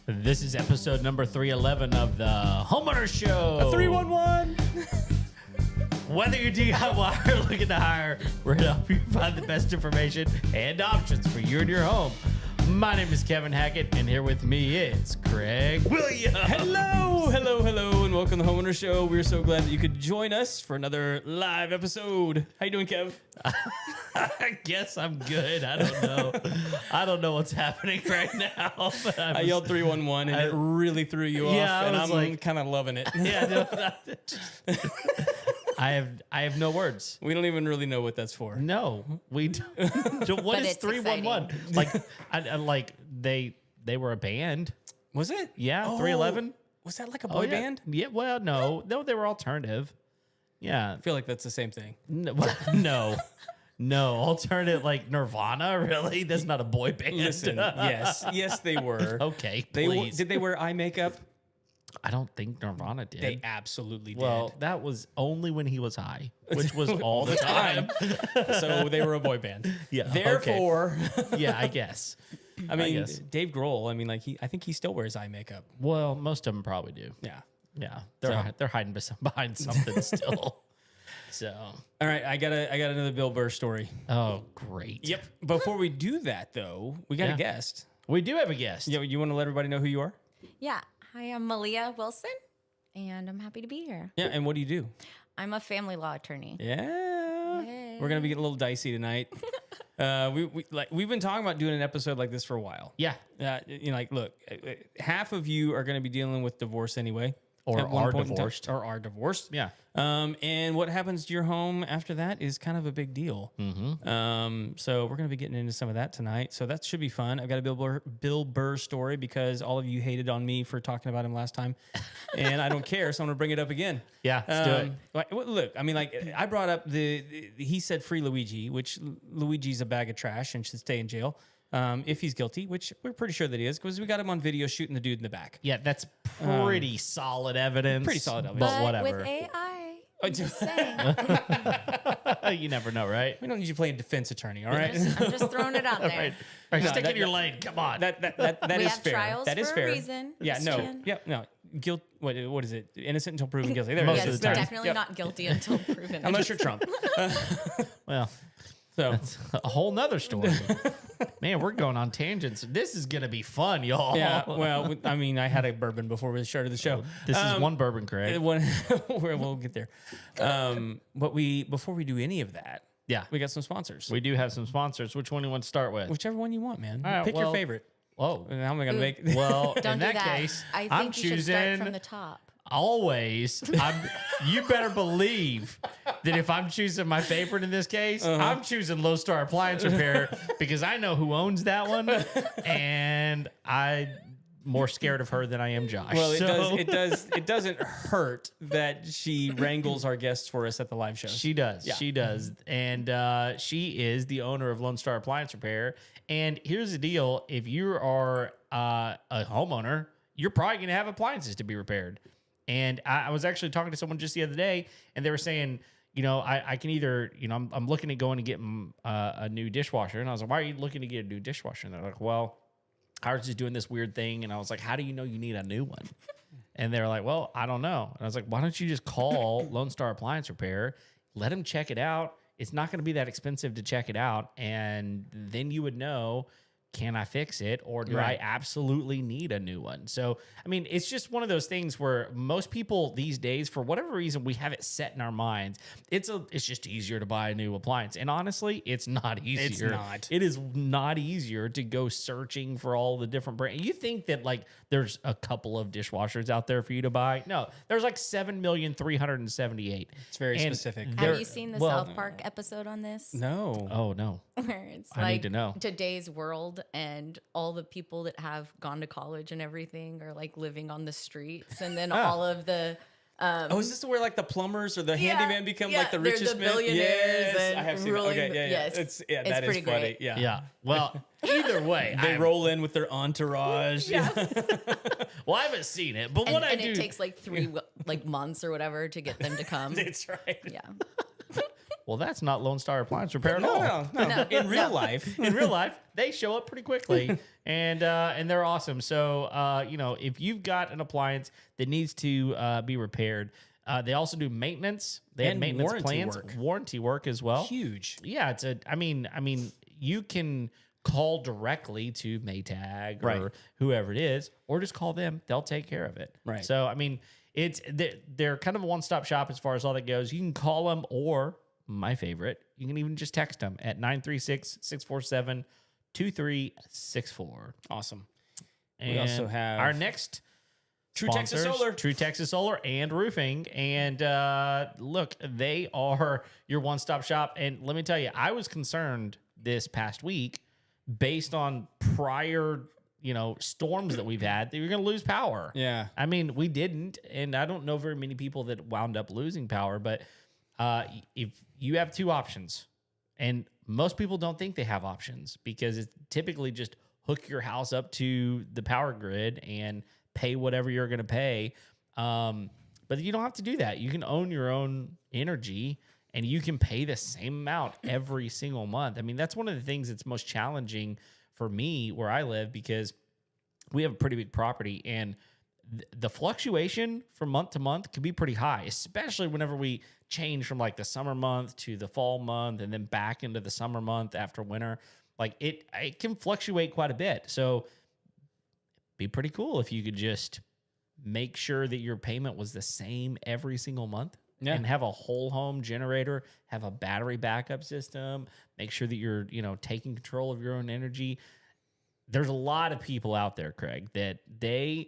This is episode number 311 of the Homeowner Show. 311. Whether you're DIY or looking to hire, we're going to help you find the best information and options for you and your home. My name is Kevin Hackett, and here with me is Craig Williams. Hello, and welcome to the Homeowner Show. We're so glad that you could join us for another live episode. How you doing, Kev? I guess I'm good. I don't know. I don't know what's happening right now. But I yelled 311, and it really threw you off, Yeah, I and was I'm like- kind of loving it. Yeah, no, I have no words. We don't even really know what that's for. No, we don't. What But is it's 311? Like, I like they were a band. Was it? Yeah, Oh, 311. Was that like a boy band? Yeah, well, no, they were alternative. Yeah, I feel like that's the same thing. no, alternative like Nirvana. Really, that's not a boy band. Listen, yes, they were. Okay, They please. did they wear eye makeup? I don't think Nirvana did. They absolutely did. well, that was only when he was high, which was all the time. So they were a boy band. Yeah, Therefore, Yeah, I guess. I mean, guess. Dave Grohl. I mean, like I think he still wears eye makeup. Well, most of them probably do. Yeah. Yeah, So- they're hiding behind something still. So, All right, I got another Bill Burr story. oh great. Yep. Before we do that, though, we got Yeah. a guest. We do have a guest. You want to let everybody know who you are? Yeah. Hi, I'm Malia Wilson, and I'm happy to be here. Yeah, and what do you do? I'm a family law attorney. Yeah. Yay. We're gonna be getting a little dicey tonight. We've been talking about doing an episode like this for a while. Yeah. Look, half of you are going to be dealing with divorce anyway, Or at one are point in time, divorced. or are divorced. Yeah. And what happens to your home after that is kind of a big deal. So we're going to be getting into some of that tonight. So that should be fun. I've got a Bill Burr story because all of you hated on me for talking about him last time, and I don't care. So I'm going to bring it up again. Yeah, let's do it. Look, I mean, like I brought up he said free Luigi, which Luigi's a bag of trash and should stay in jail. If he's guilty, which we're pretty sure that he is, because we got him on video shooting the dude in the back. Yeah, that's pretty solid evidence. Pretty solid evidence. But But whatever. with AI, Oh, I'm just saying. You never know, right? We don't need you playing defense attorney, all right? I'm just throwing it out there. Right. Right. No, Stick that- in your lane. Come on. That We is have fair. trials That is for fair. a reason. Yeah, Just no. saying. Yep, no. Guilt. What is it? Innocent until proven guilty. There Most it Yes, of is. the time. definitely Yep. not guilty until proven. Unless you're Trump. Well, So a whole nother story. Man, we're going on tangents. This is going to be fun, y'all. yeah. Well, I mean, I had a bourbon before we started the show. This is one bourbon, Craig. We'll get there. But before we do any of that, Yeah. we got some sponsors. We do have some sponsors. Which one do you want to start with? Whichever one you want, man. All right, Pick your well- favorite. Whoa. And how am I gonna Ooh. make? Well, Don't in do that that. case, I think I'm you should start choosing from the top. always. You better believe that if I'm choosing my favorite in this case, I'm choosing Low Star Appliance Repair because I know who owns that one, and I'm more scared of her than I am Josh. Well, So- it doesn't hurt that she wrangles our guests for us at the live shows. She does. Yeah. She does. And she is the owner of Lone Star Appliance Repair. And here's the deal. If you are a homeowner, you're probably going to have appliances to be repaired. And I was actually talking to someone just the other day, and they were saying, I can either, I'm looking at going to get a new dishwasher. And I was like, why are you looking to get a new dishwasher? And they're like, well, ours is doing this weird thing. And I was like, how do you know you need a new one? And they're like, well, I don't know. And I was like, why don't you just call Lone Star Appliance Repair, let them check it out. It's not going to be that expensive to check it out. And then you would know, can I fix it? Or do I Right. absolutely need a new one? So, I mean, it's just one of those things where most people these days, for whatever reason, we have it set in our minds. It's just easier to buy a new appliance. And honestly, it's not easier. It's not. It is not easier to go searching for all the different brands. You think that like there's a couple of dishwashers out there for you to buy? No, there's like 7,378,000. It's very And specific. Have you seen the well- South Park episode on this? No. Oh no. Where it's I need like to know. today's world and all the people that have gone to college and everything are like living on the streets, and then all of the Oh, is this where like the plumbers or the Yeah, handyman become yeah, like the they're richest the men? billionaires Yes, and I have seen ruling that. Okay, the- yeah, yes. It's It's that is pretty funny. great. Yeah. Yeah. Well, either way, They roll in with their entourage. Yeah. well, I haven't seen it, but and, what I and do. it takes like 3 like months or whatever to get them to come. That's right. Yeah. Well, that's not Lone Star Appliance Repair at all. No. In real life. In real life, they show up pretty quickly, and they're awesome. So if you've got an appliance that needs to be repaired, they also do maintenance. They have And maintenance warranty plans, work. warranty work as well. Huge. Yeah, I mean, you can call directly to Maytag or Right. whoever it is, or just call them. They'll take care of it. Right. So, I mean, they're kind of a one-stop shop as far as all that goes. You can call them, or my favorite, you can even just text them at 936-647-2364. Awesome. And We also have our next True Texas sponsors, Solar. True Texas Solar and Roofing. And look, they are your one-stop shop. And let me tell you, I was concerned this past week based on prior, storms that we've had that you're going to lose power. Yeah. I mean, we didn't, and I don't know very many people that wound up losing power, but if you have two options, and most people don't think they have options because it's typically just hook your house up to the power grid and pay whatever you're going to pay. But you don't have to do that. You can own your own energy and you can pay the same amount every single month. I mean, that's one of the things that's most challenging for me where I live because we have a pretty big property and the fluctuation from month to month can be pretty high, especially whenever we change from like the summer month to the fall month and then back into the summer month after winter. Like it can fluctuate quite a bit. So be pretty cool if you could just make sure that your payment was the same every single month. Yeah. And have a whole home generator, have a battery backup system, make sure that you're, taking control of your own energy. There's a lot of people out there, Craig, that they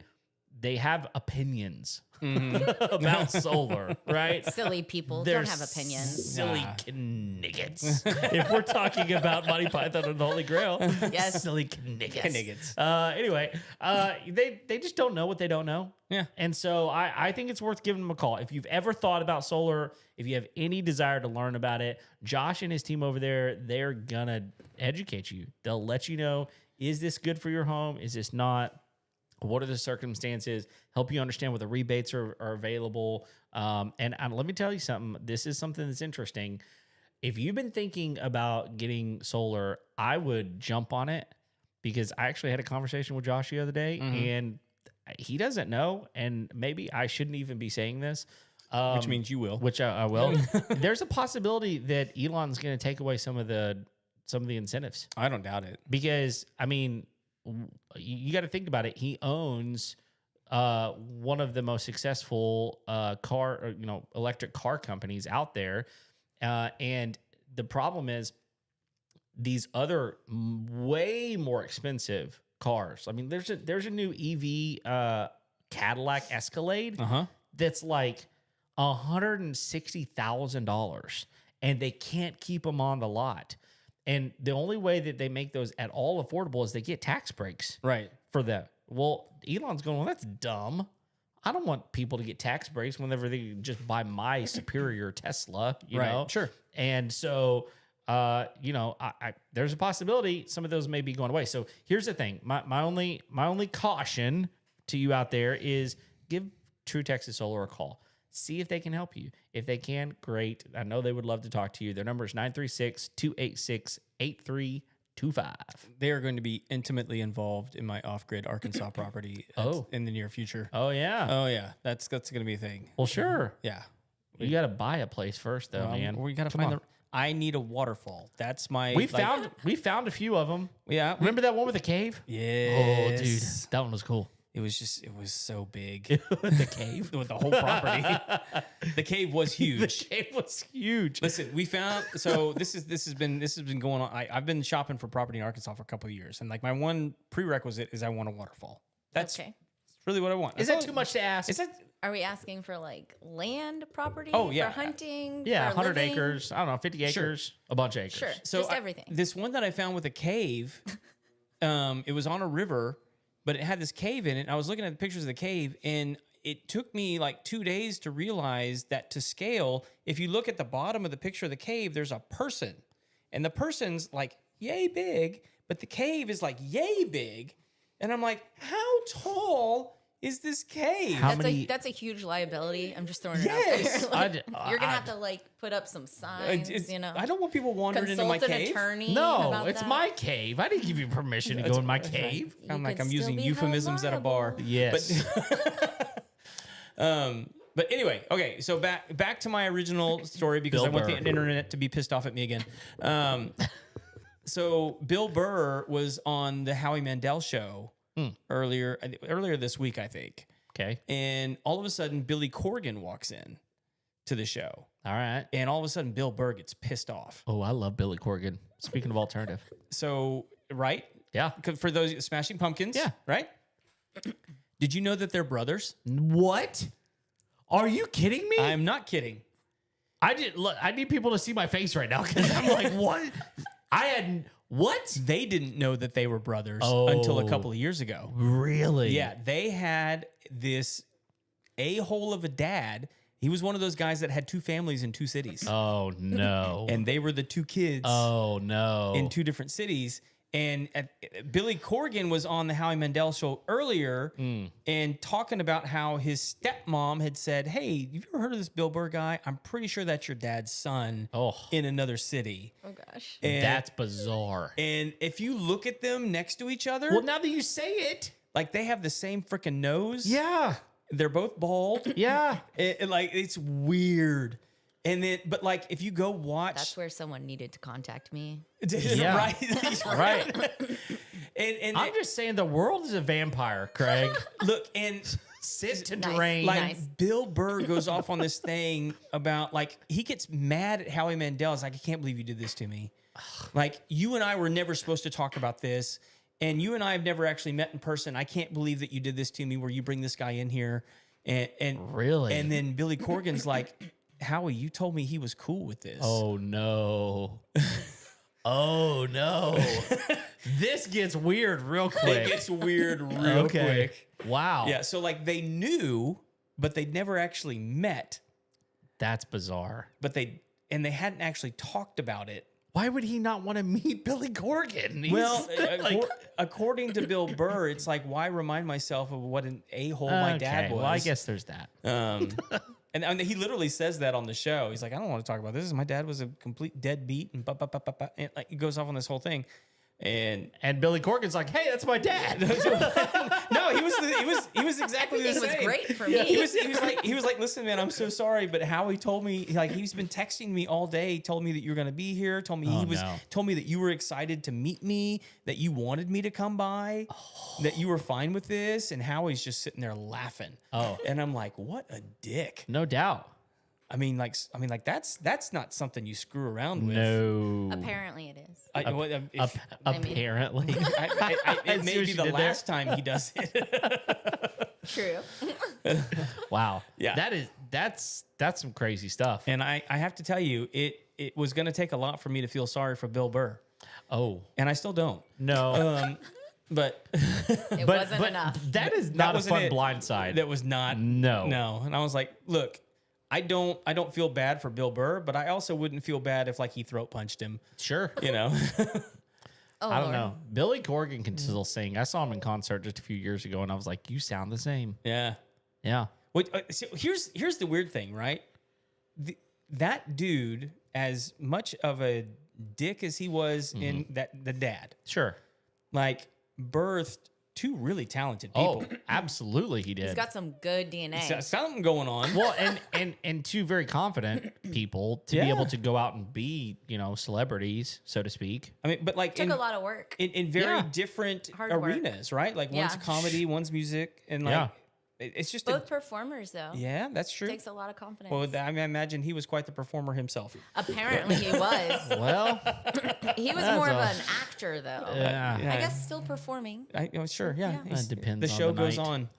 have opinions about solar, right? Silly people They're don't have opinions. Silly Nah. kniggets. If we're talking about Monty Python and the Holy Grail, Yes. silly kniggets. Kniggets. Anyway, they just don't know what they don't know. Yeah. And so I think it's worth giving them a call. If you've ever thought about solar, if you have any desire to learn about it, Josh and his team over there, they're gonna educate you. They'll let you know, is this good for your home? Is this not? What are the circumstances? Help you understand what the rebates are available. And let me tell you something. This is something that's interesting. If you've been thinking about getting solar, I would jump on it because I actually had a conversation with Josh the other day and he doesn't know. And maybe I shouldn't even be saying this. Which means you will. Which I will. There's a possibility that Elon's going to take away some of the incentives I don't doubt it. because, I mean, you got to think about it. He owns one of the most successful electric car companies out there, and the problem is these other way more expensive cars. I mean, there's a new EV Cadillac Escalade that's like $160,000, and they can't keep them on the lot. And the only way that they make those at all affordable is they get tax breaks Right. for that. Well, Elon's going, well, that's dumb. I don't want people to get tax breaks whenever they can just buy my superior Tesla, you Right. know? Sure. And so, there's a possibility some of those may be going away. So here's the thing. My only caution to you out there is give True Texas Solar a call. See if they can help you. If they can, great. I know they would love to talk to you. Their number is 936-286-8325. They are going to be intimately involved in my off-grid Arkansas property in the near future. Oh, yeah. Oh yeah, that's going to be a thing. Well, sure. Yeah. You got to buy a place first, though, man. We got to Come find on. I need a waterfall. That's my. We found a few of them. Yeah. Remember that one with the cave? Yeah. Oh, dude, that one was cool. It was so big. The cave. With the whole property. The cave was The huge. cave was huge. Listen, we found this has been going on. I've been shopping for property in Arkansas for a couple of years, and like my one prerequisite is I want a waterfall. That's Okay. really what I want. Is that too much to ask? Is that Are we asking for like land property? Oh, yeah. For hunting? Yeah, for 100 living? acres. I don't know, 50 acres, a bunch of acres. Sure. so just I- everything. this one that I found with a cave, it was on a river, but it had this cave in it. I was looking at the pictures of the cave, and it took me like 2 days to realize that to scale, if you look at the bottom of the picture of the cave, there's a person, and the person's like yay big, but the cave is like yay big, and I'm like, how tall is this cave? How That's many- that's a huge liability. I'm just throwing it Yes. out there. Like, I- you're gonna I- have to like put up some signs, I don't want people wandering into my consult an cave. attorney. No, about it's that. my cave. I didn't give you permission to go in my cave. I'm You like could I'm still using be held euphemisms at a bar. liable. Yes. But anyway, okay. So back to my original story because Bill I want the Burr. internet to be pissed off at me again. So Bill Burr was on the Howie Mandel show earlier this week, I think, Okay. and all of a sudden Billy Corgan walks in to the show, All right. and all of a sudden Bill Burr gets pissed off. Oh, I love Billy Corgan. Speaking of alternative. So right, Yeah. 'Cause for those Smashing Pumpkins, Yeah. right. Did you know that they're brothers? What? Are you kidding me? I'm not kidding. I did look. I need people to see my face right now because I'm like, what? I had what? They didn't know that they were brothers Oh. until a couple of years ago. Really? Yeah, they had this a-hole of a dad. He was one of those guys that had two families in two cities. Oh no. And they were the two kids oh no. in two different cities. And Billy Corgan was on the Howie Mandel show earlier and talking about how his stepmom had said, hey, have you ever heard of this Bill Burr guy? I'm pretty sure that's your dad's son Oh. in another city. Oh gosh. And, That's bizarre. and if you look at them next to each other, Well, now that you say it. like they have the same freaking nose. Yeah. They're both bald. Yeah. Like it's weird. And then, but like if you go watch, That's where someone needed to contact me. Yeah. right, Right. and I'm just saying the world is a vampire, Craig. look, and Sit to Nice. drain. like Nice. Bill Burr goes off on this thing about like he gets mad at Howie Mandel. He's like, I can't believe you did this to me. Like you and I were never supposed to talk about this, and you and I have never actually met in person. I can't believe that you did this to me, where you bring this guy in here, and Really? and then Billy Corgan's like, Howie, you told me he was cool with this. Oh no. Oh no. This gets weird real quick. It gets weird real quick. Wow. Yeah, so like they knew, but they'd never actually met. That's bizarre. But they hadn't actually talked about it. Why would he not want to meet Billy Corgan? He's Well, like, according to Bill Burr, it's like, why remind myself of what an a-hole my dad okay, was? Well, I guess there's that. And he literally says that on the show. He's like, I don't want to talk about this. My dad was a complete deadbeat, and and like he goes off on this whole thing. And And Billy Corgan's like, hey, that's my dad. no, he was exactly the Everything same. was great for me. He was like, listen, man, I'm so sorry, but Howie told me, like, he's been texting me all day, told me that you're gonna be here, told me told me that you were excited to meet me, that you wanted me to come by, that you were fine with this, and Howie's just sitting there laughing. Oh. And I'm like, what a dick. No doubt. I mean, that's not something you screw around with. No. Apparently it is. Apparently. I it see may what be you the did there. last time he does it. True. Wow. Yeah. That's some crazy stuff. And I have to tell you, it was going to take a lot for me to feel sorry for Bill Burr, Oh. and I still don't. No. But It wasn't enough. That is not a wasn't fun it. blind side. that was not No. And I was like, look, I don't feel bad for Bill Burr, but I also wouldn't feel bad if like he throat punched him, Sure. you know. Oh, I don't Lord. know. Billy Corgan can still sing. I saw him in concert just a few years ago, and I was like, "You sound the same." Yeah. Yeah. So here's the weird thing, right? That dude, as much of a dick as he was in the dad, Sure. like birthed two really talented people. Oh, absolutely, he did. He's got some good DNA. So- something going on. Well, and two very confident people to be Yeah. able to go out and be, celebrities, so to speak. I mean, but like Took a lot of work. in very Yeah. different Hard work. arenas, right? Like one's Yeah. comedy, one's music, and like Yeah. it's just Both performers, though. yeah, that's true. Takes a lot of confidence. Well, I imagine he was quite the performer himself. Apparently he was. Well, He was That's more of a- an actor, though. yeah. Yeah. I guess still performing. Sure, yeah. Yeah. He's- depends The on show the goes night. on.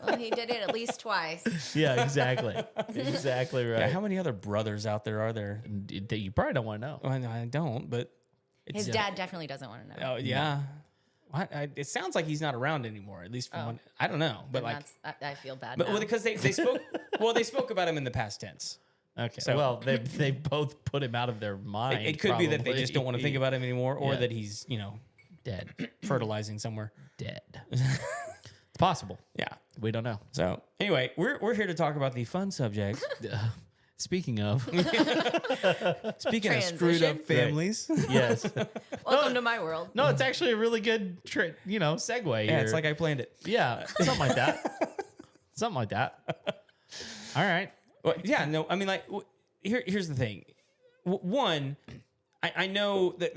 Well, he did it at least twice. Yeah, exactly. Exactly right. Yeah, how many other brothers out there are there? That you probably don't want to know. Well, I don't, but His dad definitely doesn't want to know. oh yeah. It sounds like he's not around anymore. At least from one, I don't know, but And like, I feel bad. but now. well, because they spoke. Well, they spoke about him in the past tense. Okay. So- well, they both put him out of their mind. It could be that they probably. just don't want to think about him anymore, or Yeah. that he's dead. fertilizing somewhere. Dead. It's possible. Yeah. We don't know. So anyway, we're here to talk about the fun subject. Speaking of, Speaking of screwed up Transition. families. yes. Welcome to my world. No, it's actually a really good, segue. Yeah, here. it's like I planned it. yeah, something like that. Something like that. All right. Well, yeah, no, I mean, like, here's the thing. One, I know that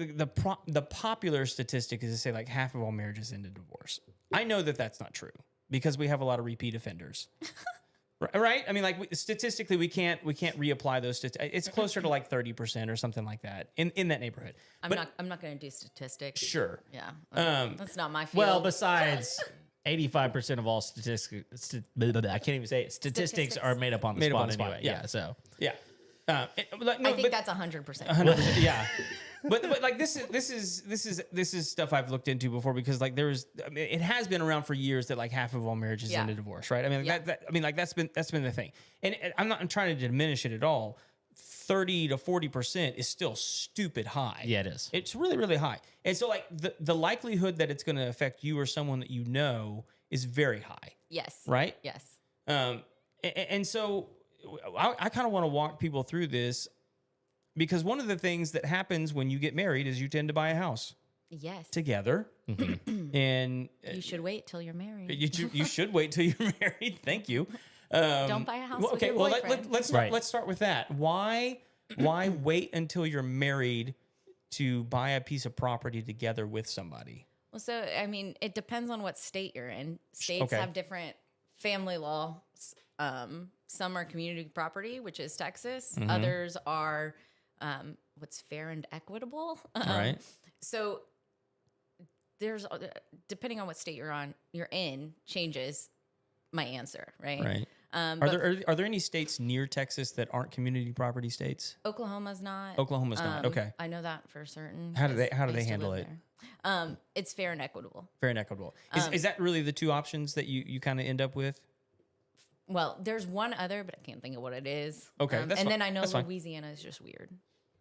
the popular statistic is to say like half of all marriages end in divorce. I know that that's not true because we have a lot of repeat offenders. Right? I mean, like statistically, we can't reapply those. It's closer to like 30% or something like that in that neighborhood. I'm not going to do statistics. Sure. Yeah. Um, That's not my field. Well, besides 85% of all statistics, I can't even say it. Statistics are made up on the Made up spot on the spot, anyway. yeah. Yeah. So Yeah. I think that's 100%. 100%. Yeah. But like this is stuff I've looked into before because like it has been around for years that like half of all marriages Yeah. end in divorce, right? I mean Yeah. that's been the thing. And I'm trying to diminish it at all. 30 to 40% is still stupid high. yeah, it is. It's really, really high. And so like the likelihood that it's going to affect you or someone that you know is very high, Yes. right? Yes. And so I kind of want to walk people through this because one of the things that happens when you get married is you tend to buy a house Yes. together. And You should wait till you're married. you should wait till you're married. Thank you. Don't buy a house with your boyfriend. Let's start with that. Why wait until you're married to buy a piece of property together with somebody? Well, so I mean, it depends on what state you're in. States Okay. have different family law. Some are community property, which is Texas. Mm-hmm. Others are what's fair and equitable. Right. So there's depending on what state you're in changes my answer, right? Right. But Are there any states near Texas that aren't community property states? Oklahoma's not. Oklahoma's not. Okay. I know that for certain. How do they 'cause how do I they used to handle live it? there. It's fair and equitable. Fair and equitable. Is that really the two options that you kind of end up with? Well, there's one other, but I can't think of what it is. Okay, and that's fine. then I know That's fine. Louisiana is just weird.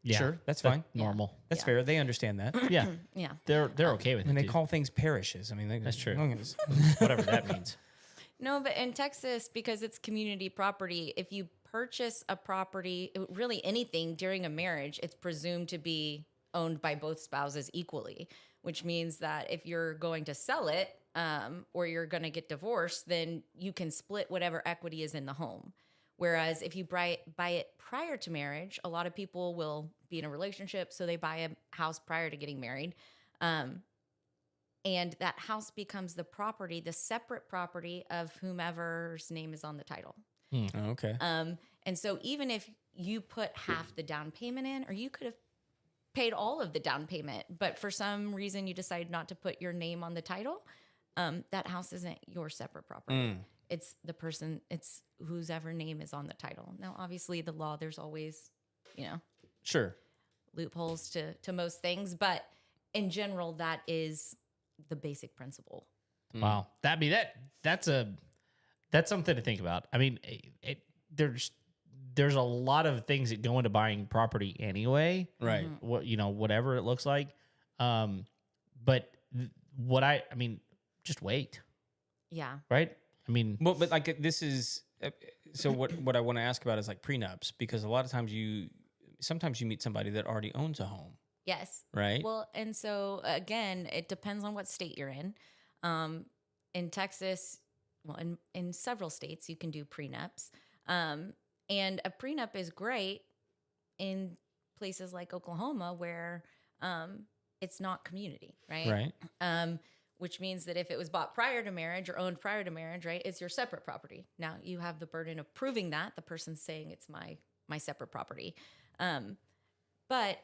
Yeah. Sure, that's fine. Normal. That's Yeah. fair. They understand that. Yeah. Yeah. They're okay with And it. they too. call things parishes. I mean, That's true. Okay. Whatever that means. No, but in Texas, because it's community property, if you purchase a property, really anything during a marriage, it's presumed to be owned by both spouses equally, which means that if you're going to sell it or you're going to get divorced, then you can split whatever equity is in the home. Whereas if you buy it prior to marriage, a lot of people will be in a relationship, so they buy a house prior to getting married. And that house becomes the property, the separate property of whomever's name is on the title. Oh, okay. And so even if you put half the down payment in, or you could have paid all of the down payment, but for some reason you decided not to put your name on the title, that house isn't your separate property. It's the person, it's whose ever name is on the title. Now, obviously the law, there's always, Sure. loopholes to most things, but in general, that is the basic principle. Wow. That's something to think about. I mean, there's a lot of things that go into buying property anyway. Right. Whatever it looks like. But just wait, Yeah. right? I mean, Well, but like this is so what I want to ask about is like prenups because a lot of times sometimes you meet somebody that already owns a home, Yes. right? Well, and so again, it depends on what state you're in. In Texas, well, in several states, you can do prenups. And a prenup is great in places like Oklahoma where it's not community, right? Right. Which means that if it was bought prior to marriage or owned prior to marriage, right, it's your separate property. Now you have the burden of proving that the person's saying it's my separate property. But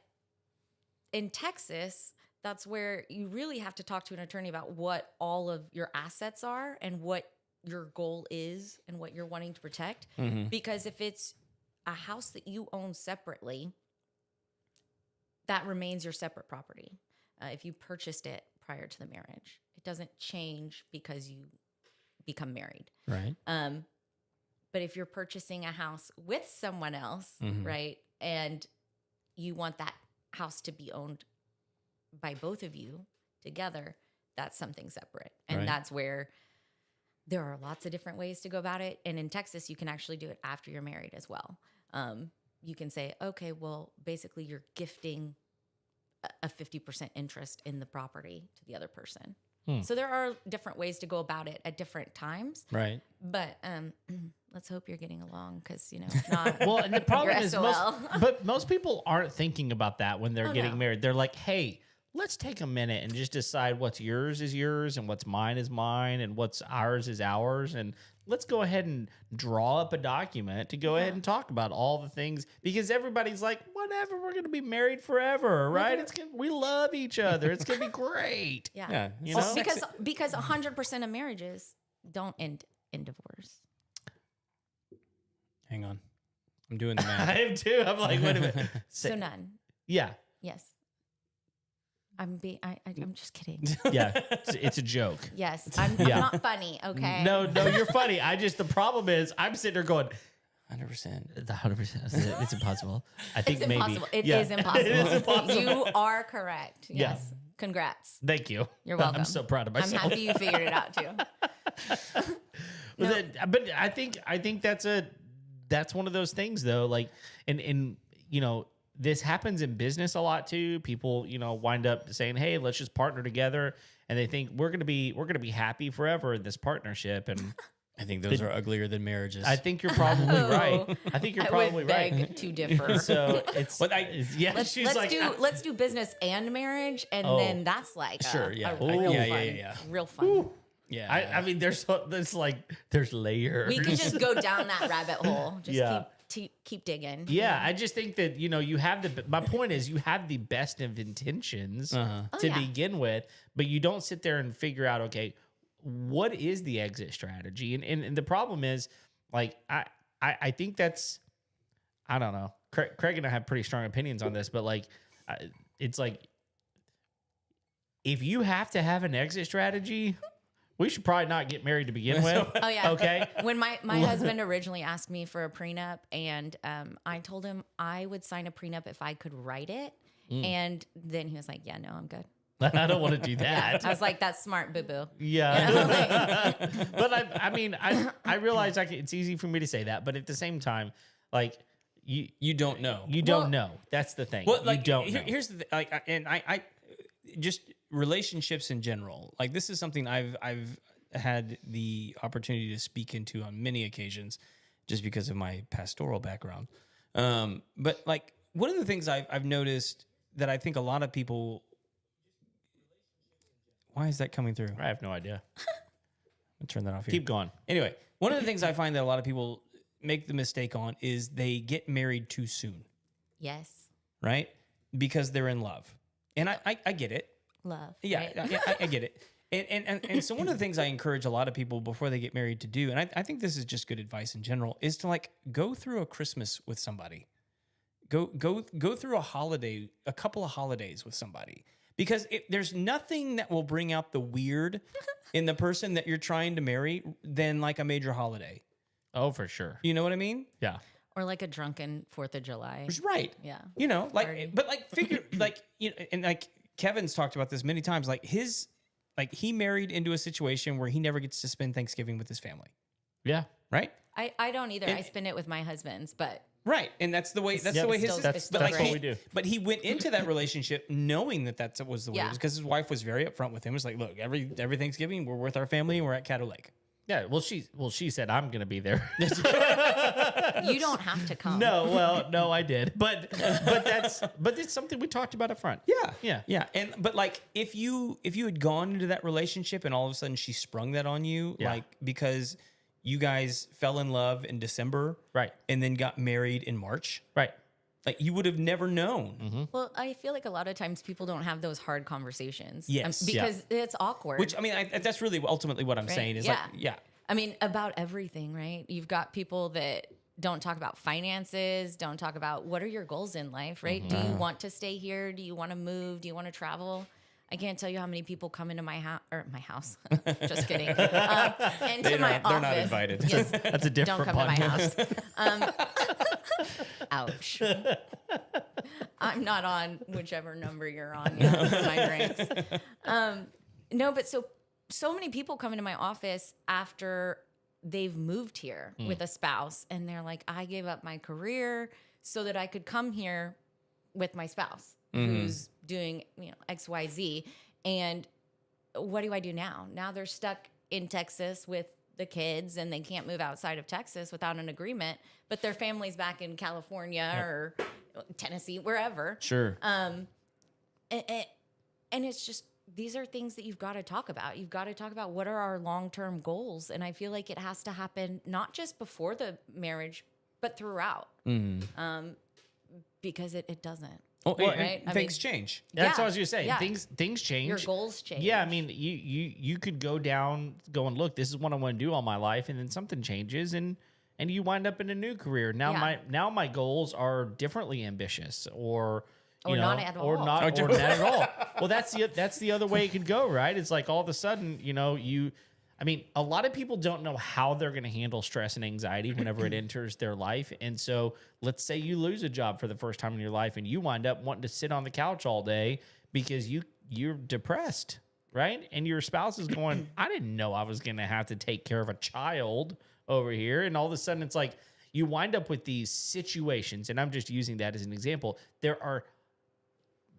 in Texas, that's where you really have to talk to an attorney about what all of your assets are and what your goal is and what you're wanting to protect. Because if it's a house that you own separately, that remains your separate property. If you purchased it prior to the marriage, it doesn't change because you become married. Right. But if you're purchasing a house with someone else, right, and you want that house to be owned by both of you together, that's something separate. And Right. that's where there are lots of different ways to go about it. And in Texas, you can actually do it after you're married as well. You can say, okay, well, basically you're gifting a 50% interest in the property to the other person. So there are different ways to go about it at different times. Right. But let's hope you're getting along, because, you know, if not, Well, and the problem You're is SOL. most people aren't thinking about that when they're Oh, getting no. married. They're like, hey, let's take a minute and just decide what's yours is yours and what's mine is mine and what's ours is ours. And let's go ahead and draw up a document to go ahead and talk about all the things, because everybody's like, whatever, we're going to be married forever, right? We love each other. It's going to be great. yeah. Yeah. You Well, know? Because 100% of marriages don't end in divorce. Hang on. I'm doing the I math. am too. I'm like, wait a minute. So none. Yeah. Yes. I'm just kidding. Yeah. It's a joke. Yes. I'm Yeah. not funny. Okay. No, you're funny. The problem is I'm sitting there going, 100%. it's 100%. It's impossible. I think It's maybe. impossible. It Yeah. is impossible. It is impossible. You are correct. Yeah. Yes. Congrats. Thank you. You're welcome. I'm so proud of I'm myself. happy you figured it out too. But I think that's one of those things though. Like, and you know, this happens in business a lot too. People, you know, wind up saying, "Hey, let's just partner together," and they think we're gonna be happy forever in this partnership. And I think those are uglier than marriages. I think you're probably Oh. right. I think you're I probably would beg right. to differ. So it's But I- yeah. let's she's like, let's do business and marriage, and Oh. then that's like Sure, yeah. a real Yeah, fun, yeah, yeah. real fun. yeah. I mean, there's layers. We can just go down that rabbit hole. Just Yeah. keep digging. Yeah, I just think that, you know, my point is you have the best of intentions Uh-huh. Oh, to yeah. begin with, but you don't sit there and figure out, okay, what is the exit strategy? And the problem is, like, I think that's, I don't know. Craig and I have pretty strong opinions on this, but like, it's like, if you have to have an exit strategy, we should probably not get married to begin with. Oh yeah. Okay. When my husband originally asked me for a prenup, and I told him I would sign a prenup if I could write it, and then he was like, "Yeah, no, I'm good." I don't want to do that. I was like, "That's smart, boo boo." Yeah. You know, like, But I mean, I realize it's easy for me to say that, but at the same time, like you don't know. you don't Well- know. That's the thing. Well, like, you don't know. Here's the like, and I just relationships in general. Like, this is something I've had the opportunity to speak into on many occasions, just because of my pastoral background. But like, one of the things I've noticed that I think a lot of people. Why is that coming through? I have no idea. I'll turn that off here. Keep going. Anyway, one of the things I find that a lot of people make the mistake on is they get married too soon, yes, right? Because they're in love. And I get it. love. Yeah, right? I get it. And so one of the things I encourage a lot of people before they get married to do, and I think this is just good advice in general, is to like go through a Christmas with somebody. Go through a couple of holidays with somebody. Because there's nothing that will bring out the weird in the person that you're trying to marry than like a major holiday. Oh, for sure. You know what I mean? Yeah. Or like a drunken 4th of July. Right. Yeah. You know, like, Party. but like figure, like, you know, and like Kevin's talked about this many times, like he married into a situation where he never gets to spend Thanksgiving with his family. Yeah. Right. I don't either. I spend it with my husband's, but Right. And that's the way, It's the way his, still- but it's still like what great. we do. But he went into that relationship knowing that was the way it Yeah. was, because his wife was very upfront with him. It was like, look, every Thanksgiving we're with our family and we're at Caddo Lake. Yeah. Well, she said I'm gonna be there. you don't have to come. No, I did. But it's something we talked about up front. Yeah. Yeah. Yeah. And but like if you had gone into that relationship and all of a sudden she sprung that on you, Yeah. like because you guys fell in love in December, Right. and then got married in March, Right. like you would have never known. Mm-hmm. Well, I feel like a lot of times people don't have those hard conversations. Yes. Because it's awkward. Which I mean, that's really ultimately what I'm Right. saying is Yeah. like, yeah. I mean, about everything, right? You've got people that don't talk about finances, don't talk about what are your goals in life, right? Do you want to stay here? Do you want to move? Do you want to travel? I can't tell you how many people come into my house. Just kidding. Into my office. They're not invited. Yes. That's a different Don't come to my podcast. house. Ouch. I'm not on whichever number you're on. Yeah, for my drinks. No, but so so many people come into my office after they've moved here with a spouse, and they're like, I gave up my career so that I could come here with my spouse who's doing, XYZ. And what do I do now? Now they're stuck in Texas with the kids, and they can't move outside of Texas without an agreement, but their family's back in California or Tennessee, wherever. Sure. And it's just, these are things that you've got to talk about. You've got to talk about what are our long-term goals. And I feel like it has to happen not just before the marriage, but throughout. Because it doesn't. Well, right? Things change. That's Yeah. what I was going to say. Yeah. Things change. Your goals change. Yeah, I mean, you could go down going, look, this is what I want to do all my life, and then something changes, and you wind up in a new career. Now my goals are differently ambitious, or not at all. or not at all. Well, that's the other way it could go, right? It's like all of a sudden, I mean, a lot of people don't know how they're going to handle stress and anxiety whenever it enters their life. And so let's say you lose a job for the first time in your life, and you wind up wanting to sit on the couch all day because you're depressed, right? And your spouse is going, I didn't know I was going to have to take care of a child over here. And all of a sudden it's like you wind up with these situations, and I'm just using that as an example. There are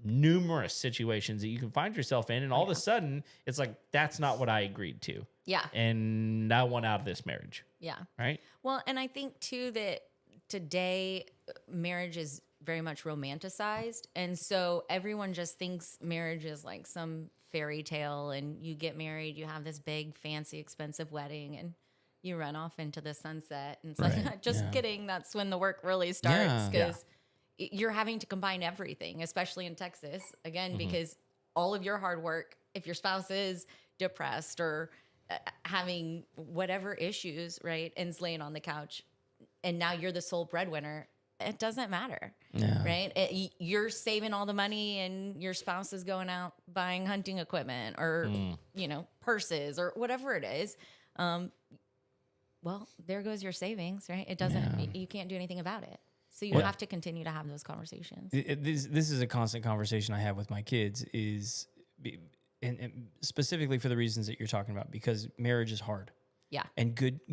numerous situations that you can find yourself in, and all of a sudden it's like, that's not what I agreed to. Yeah. And I want out of this marriage. Yeah. Right. Well, and I think too that today marriage is very much romanticized. And so everyone just thinks marriage is like some fairy tale, and you get married, you have this big, fancy, expensive wedding, and you run off into the sunset. And it's like, just kidding. That's when the work really starts, because you're having to combine everything, especially in Texas, again, because all of your hard work, if your spouse is depressed or having whatever issues, right, and is laying on the couch, and now you're the sole breadwinner, it doesn't matter, right? You're saving all the money, and your spouse is going out buying hunting equipment or, purses or whatever it is. Well, there goes your savings, right? It doesn't, you can't do anything about it. So you have to continue to have those conversations. This is a constant conversation I have with my kids, and specifically for the reasons that you're talking about, because marriage is hard. Yeah. And good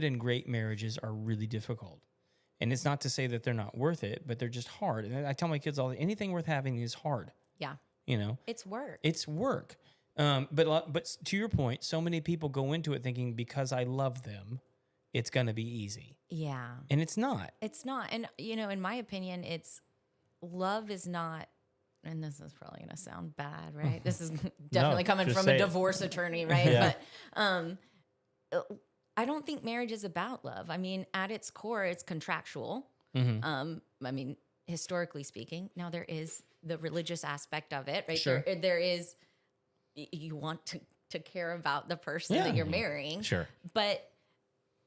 and great marriages are really difficult. And it's not to say that they're not worth it, but they're just hard. And I tell my kids anything worth having is hard. Yeah. It's work. It's work. But to your point, so many people go into it thinking, because I love them, it's going to be easy. Yeah. And it's not. It's not. And, in my opinion, love is not, and this is probably going to sound bad, right? This is definitely coming from a divorce attorney, right? But I don't think marriage is about love. I mean, at its core, it's contractual. I mean, historically speaking, now there is the religious aspect of it, right? Sure. There is, you want to care about the person that you're marrying. Sure. But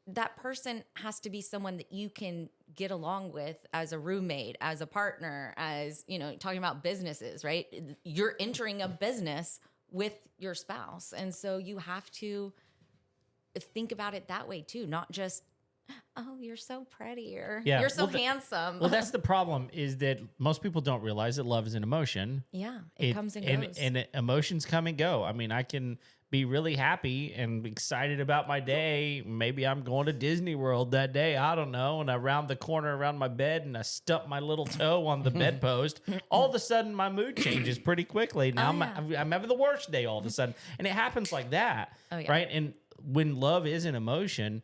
that person has to be someone that you can get along with as a roommate, as a partner, as, talking about businesses, right? You're entering a business with your spouse. And so you have to think about it that way too, not just, oh, you're so pretty, or you're so handsome. Well, that's the problem, is that most people don't realize that love is an emotion. Yeah, it comes and goes. And emotions come and go. I mean, I can be really happy and excited about my day. Maybe I'm going to Disney World that day. I don't know. And I round the corner around my bed and I stump my little toe on the bedpost. All of a sudden, my mood changes pretty quickly. Now I'm having the worst day all of a sudden. And it happens like that, right? And when love is an emotion,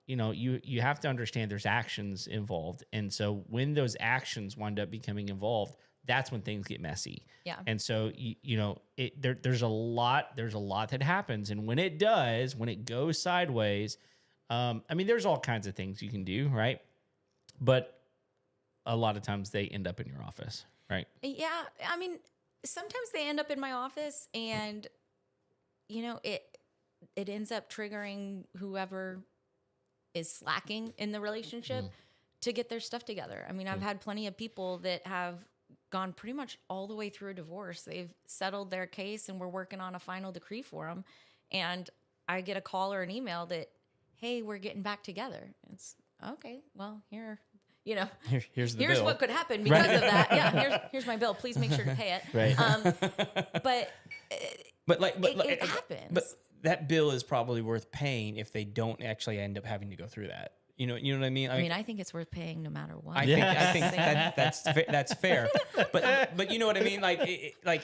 you have to understand there's actions involved. And so when those actions wind up becoming involved, that's when things get messy. Yeah. And so, there's a lot that happens. And when it does, when it goes sideways, there's all kinds of things you can do, right? But a lot of times they end up in your office, right? Yeah. I mean, sometimes they end up in my office, and, it ends up triggering whoever is slacking in the relationship to get their stuff together. I mean, I've had plenty of people that have gone pretty much all the way through a divorce. They've settled their case, and we're working on a final decree for them. And I get a call or an email that, hey, we're getting back together. It's okay. Well, here's the here's bill. what could happen because of that. Yeah. Here's my bill. Please make sure to pay it. Right. But But It happens. But that bill is probably worth paying if they don't actually end up having to go through that. You know what I mean? I mean, I think it's worth paying no matter what. I think that's fair. But you know what I mean? Like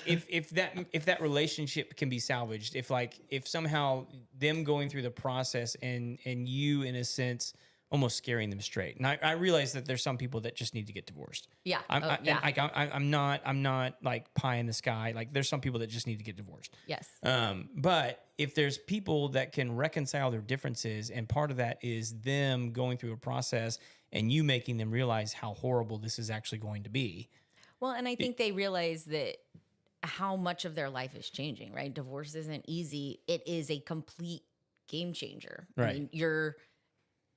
if that relationship can be salvaged, if somehow them going through the process and you in a sense almost scaring them straight. And I realize that there's some people that just need to get divorced. Yeah. I'm not like pie in the sky. Like there's some people that just need to get divorced. Yes. But if there's people that can reconcile their differences, and part of that is them going through a process and you making them realize how horrible this is actually going to be. Well, and I think they realize that how much of their life is changing, right? Divorce isn't easy. It is a complete game changer. Right. I mean,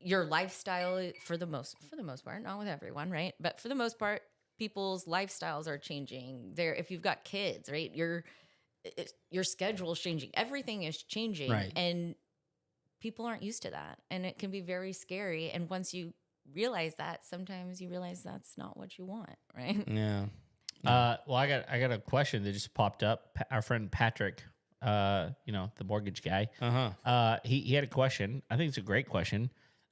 your lifestyle for the most part, not with everyone, right? But for the most part, people's lifestyles are changing. If you've got kids, right? Your schedule is changing. Everything is changing. Right. And people aren't used to that. And it can be very scary. And once you realize that, sometimes you realize that's not what you want, right? Yeah. Well, I got a question that just popped up. Our friend Patrick, the mortgage guy. He had a question. I think it's a great question.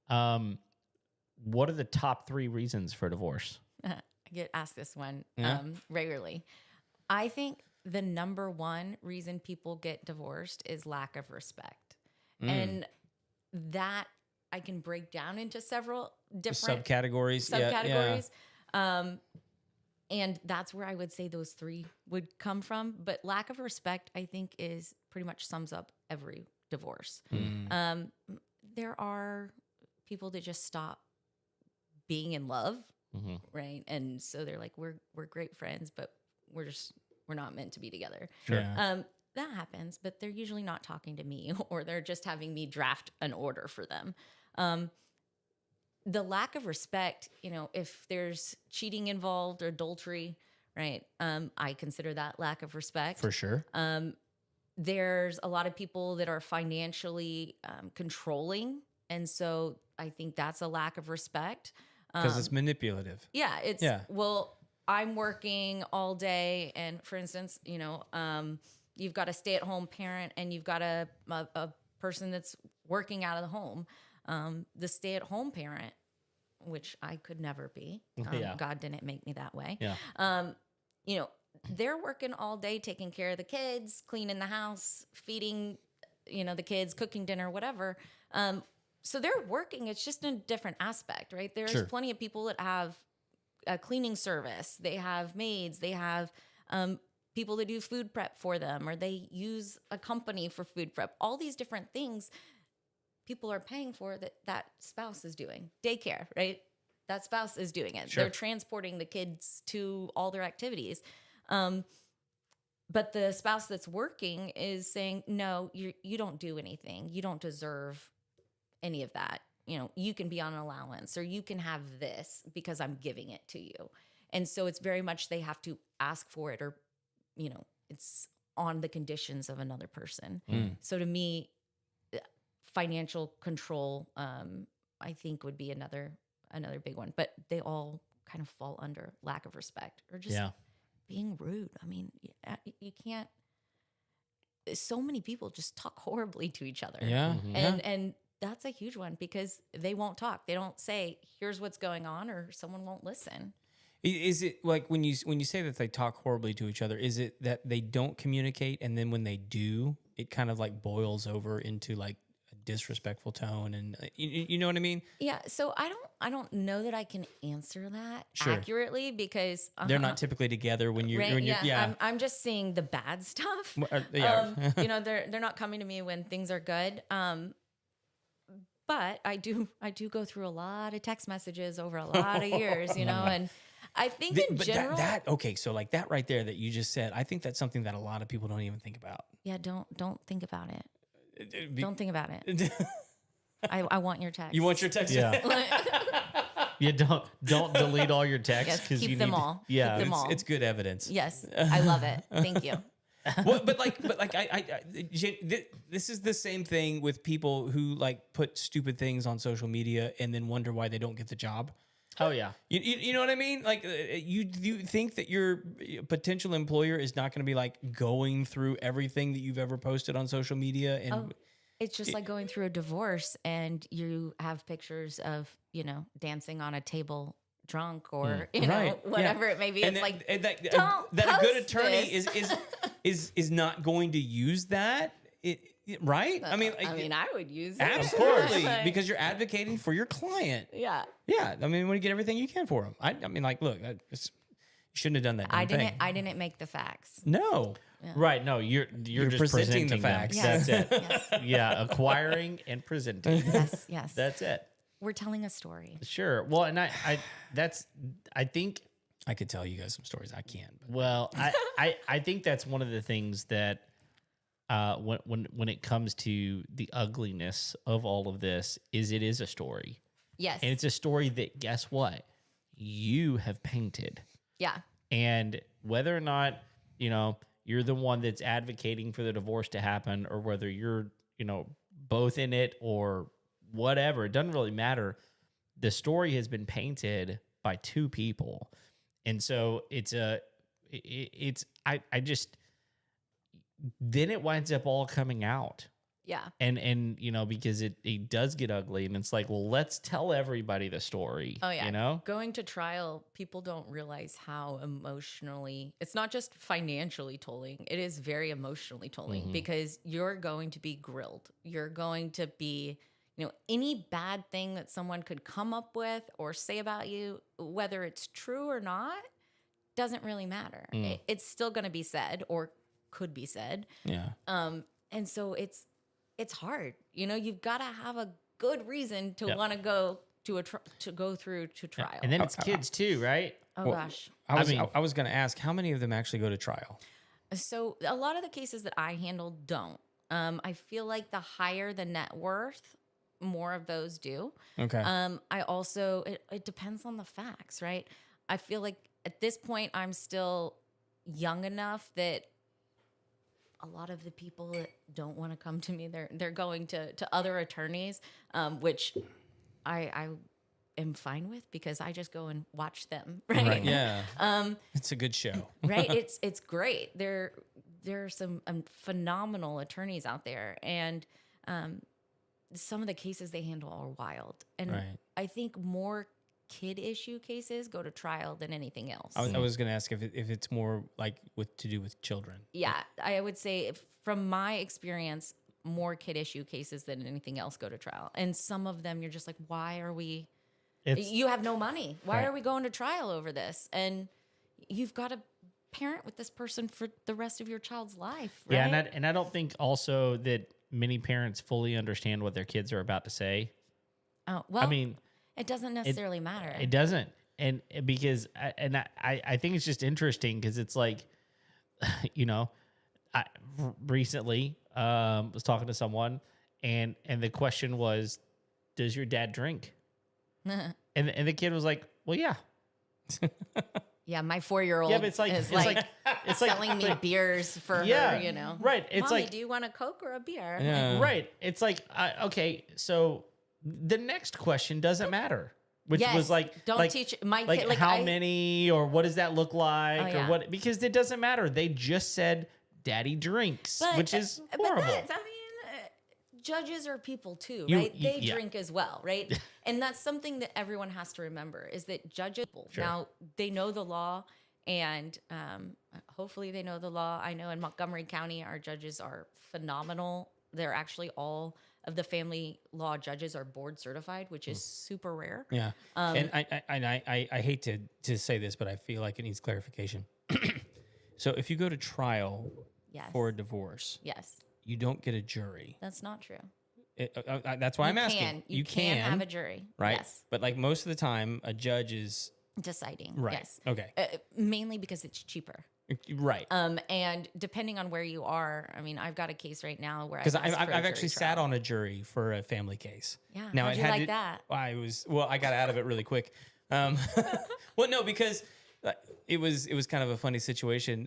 What are the top 3 reasons for divorce? I get asked this one Yeah. regularly. I think the number one reason people get divorced is lack of respect. And that I can break down into several different Subcategories. subcategories. And that's where I would say those 3 would come from. But lack of respect, I think, is pretty much sums up every divorce. There are people that just stop being in love, right? And so they're like, we're great friends, but we're not meant to be together. Sure. Yeah. That happens, but they're usually not talking to me, or they're just having me draft an order for them. The lack of respect, if there's cheating involved or adultery, right? I consider that lack of respect. For sure. There's a lot of people that are financially controlling. And so I think that's a lack of respect. Because it's manipulative. Yeah. Well, I'm working all day. And for instance, you've got a stay-at-home parent and you've got a person that's working out of the home. The stay-at-home parent, which I could never be. God didn't make me that way. Yeah. They're working all day, taking care of the kids, cleaning the house, feeding, the kids, cooking dinner, whatever. So they're working. It's just a different aspect, right? There's Sure. plenty of people that have a cleaning service. They have maids. They have people that do food prep for them, or they use a company for food prep. All these different things people are paying for that spouse is doing. Daycare, right? That spouse is doing it. Sure. They're transporting the kids to all their activities. But the spouse that's working is saying, no, you don't do anything. You don't deserve any of that. You can be on an allowance, or you can have this because I'm giving it to you. And so it's very much they have to ask for it, or, it's on the conditions of another person. So to me, financial control, I think would be another big one, but they all kind of fall under lack of respect, or just being rude. I mean, you can't, so many people just talk horribly to each other. Yeah. And that's a huge one, because they won't talk. They don't say, here's what's going on, or someone won't listen. Is it like when you say that they talk horribly to each other, is it that they don't communicate, and then when they do, it kind of like boils over into like a disrespectful tone, and you know what I mean? Yeah. So I don't know that I can answer that Sure. accurately, because They're not typically together when you're, right, I'm just seeing the bad stuff. They're not coming to me when things are good. But I do go through a lot of text messages over a lot of years, and I think in general, okay, so like that right there that you just said, I think that's something that a lot of people don't even think about. yeah, don't think about it. Don't think about it. I want your text. You want your text? Yeah. Yeah. Don't delete all your texts, Yes, because keep you them need. all. Yeah. Keep them all. It's good evidence. Yes, I love it. Thank you. Well, but this is the same thing with people who like put stupid things on social media and then wonder why they don't get the job. Oh yeah. You know what I mean? Like, you think that your potential employer is not going to be like going through everything that you've ever posted on social media and. Oh, it's just like going through a divorce and you have pictures of, dancing on a table drunk or, Right, yeah. whatever it may be. It's don't that a good post attorney this. is not going to use that. Right? I mean, I would use it. absolutely, Like, because you're advocating for your client. yeah. Yeah, I mean, when you get everything you can for them. I mean, like, look, you shouldn't have done that. I damn didn't. thing. I didn't make the facts. No. Right. No, you're just presenting presenting the them. facts. Yes. That's it. Yes. Yeah, acquiring and presenting. Yes. Yes. That's it. We're telling a story. Sure. Well, and I think I could tell you guys some stories. I can't. But. well, I think that's one of the things that when it comes to the ugliness of all of this is it is a story. Yes. And it's a story that, guess what? You have painted. Yeah. And whether or not, you're the one that's advocating for the divorce to happen or whether you're, both in it or whatever, it doesn't really matter. The story has been painted by two people. And so then it winds up all coming out. Yeah. And because it does get ugly and it's like, well, let's tell everybody the story. Oh yeah. Going to trial, people don't realize how emotionally, it's not just financially tolling, it is very emotionally tolling because you're going to be grilled. You're going to be, any bad thing that someone could come up with or say about you, whether it's true or not, doesn't really matter. It's still going to be said or could be said. Yeah. And so it's hard. You've got to have a good reason to want to go to go through to trial. And then it's kids too, right? Oh gosh. I was going to ask, how many of them actually go to trial? So a lot of the cases that I handle don't. I feel like the higher the net worth, more of those do. Okay. I also it depends on the facts, right? I feel like at this point I'm still young enough that a lot of the people that don't want to come to me, they're going to other attorneys, which I am fine with because I just go and watch them, right? Yeah. It's a good show. Right? It's great. There are some phenomenal attorneys out there, and some of the cases they handle are wild. And Right. I think more kid issue cases go to trial than anything else. I was going to ask if it's more like to do with children. Yeah, I would say from my experience, more kid issue cases than anything else go to trial. And some of them you're just like, why are we, you have no money. Why Right. are we going to trial over this? And you've got to parent with this person for the rest of your child's life. Right? Yeah, and I don't think also that many parents fully understand what their kids are about to say. Oh, well, I mean, it doesn't necessarily matter. it doesn't. And because I think it's just interesting because it's like, I recently was talking to someone and the question was, does your dad drink? and the kid was like, well, yeah. Yeah, my 4-year-old Yeah, but it's like is it's like selling me beers for Yeah, her, right. It's Mommy, like- do you want a Coke or a beer? Yeah. right. It's like, okay, so the next question doesn't matter, which Yes, was like, don't like, teach my like kid. Like how I, many or what does that look like Oh, yeah. or what, because it doesn't matter. They just said daddy drinks, which is horrible. But judges are people too, You- right? They yeah. drink as well, right? And that's something that everyone has to remember is that judges, Sure. now they know the law and hopefully they know the law. I know in Montgomery County, our judges are phenomenal. They're actually all of the family law judges are board certified, which is super rare. Yeah. And I hate to say this, but I feel like it needs clarification. So if you go to trial Yes. for a divorce, Yes. you don't get a jury. That's not true. That's why I'm asking. You can have a jury. right? Yes. But like most of the time, a judge is Deciding. right. Yes. Okay. Mainly because it's cheaper. Right. And depending on where you are, I mean, I've got a case right now where Because I've I've actually sat on a jury for a family case. Yeah. Now How'd it you had like to, that? I got out of it really quick. Well, no, because it was kind of a funny situation.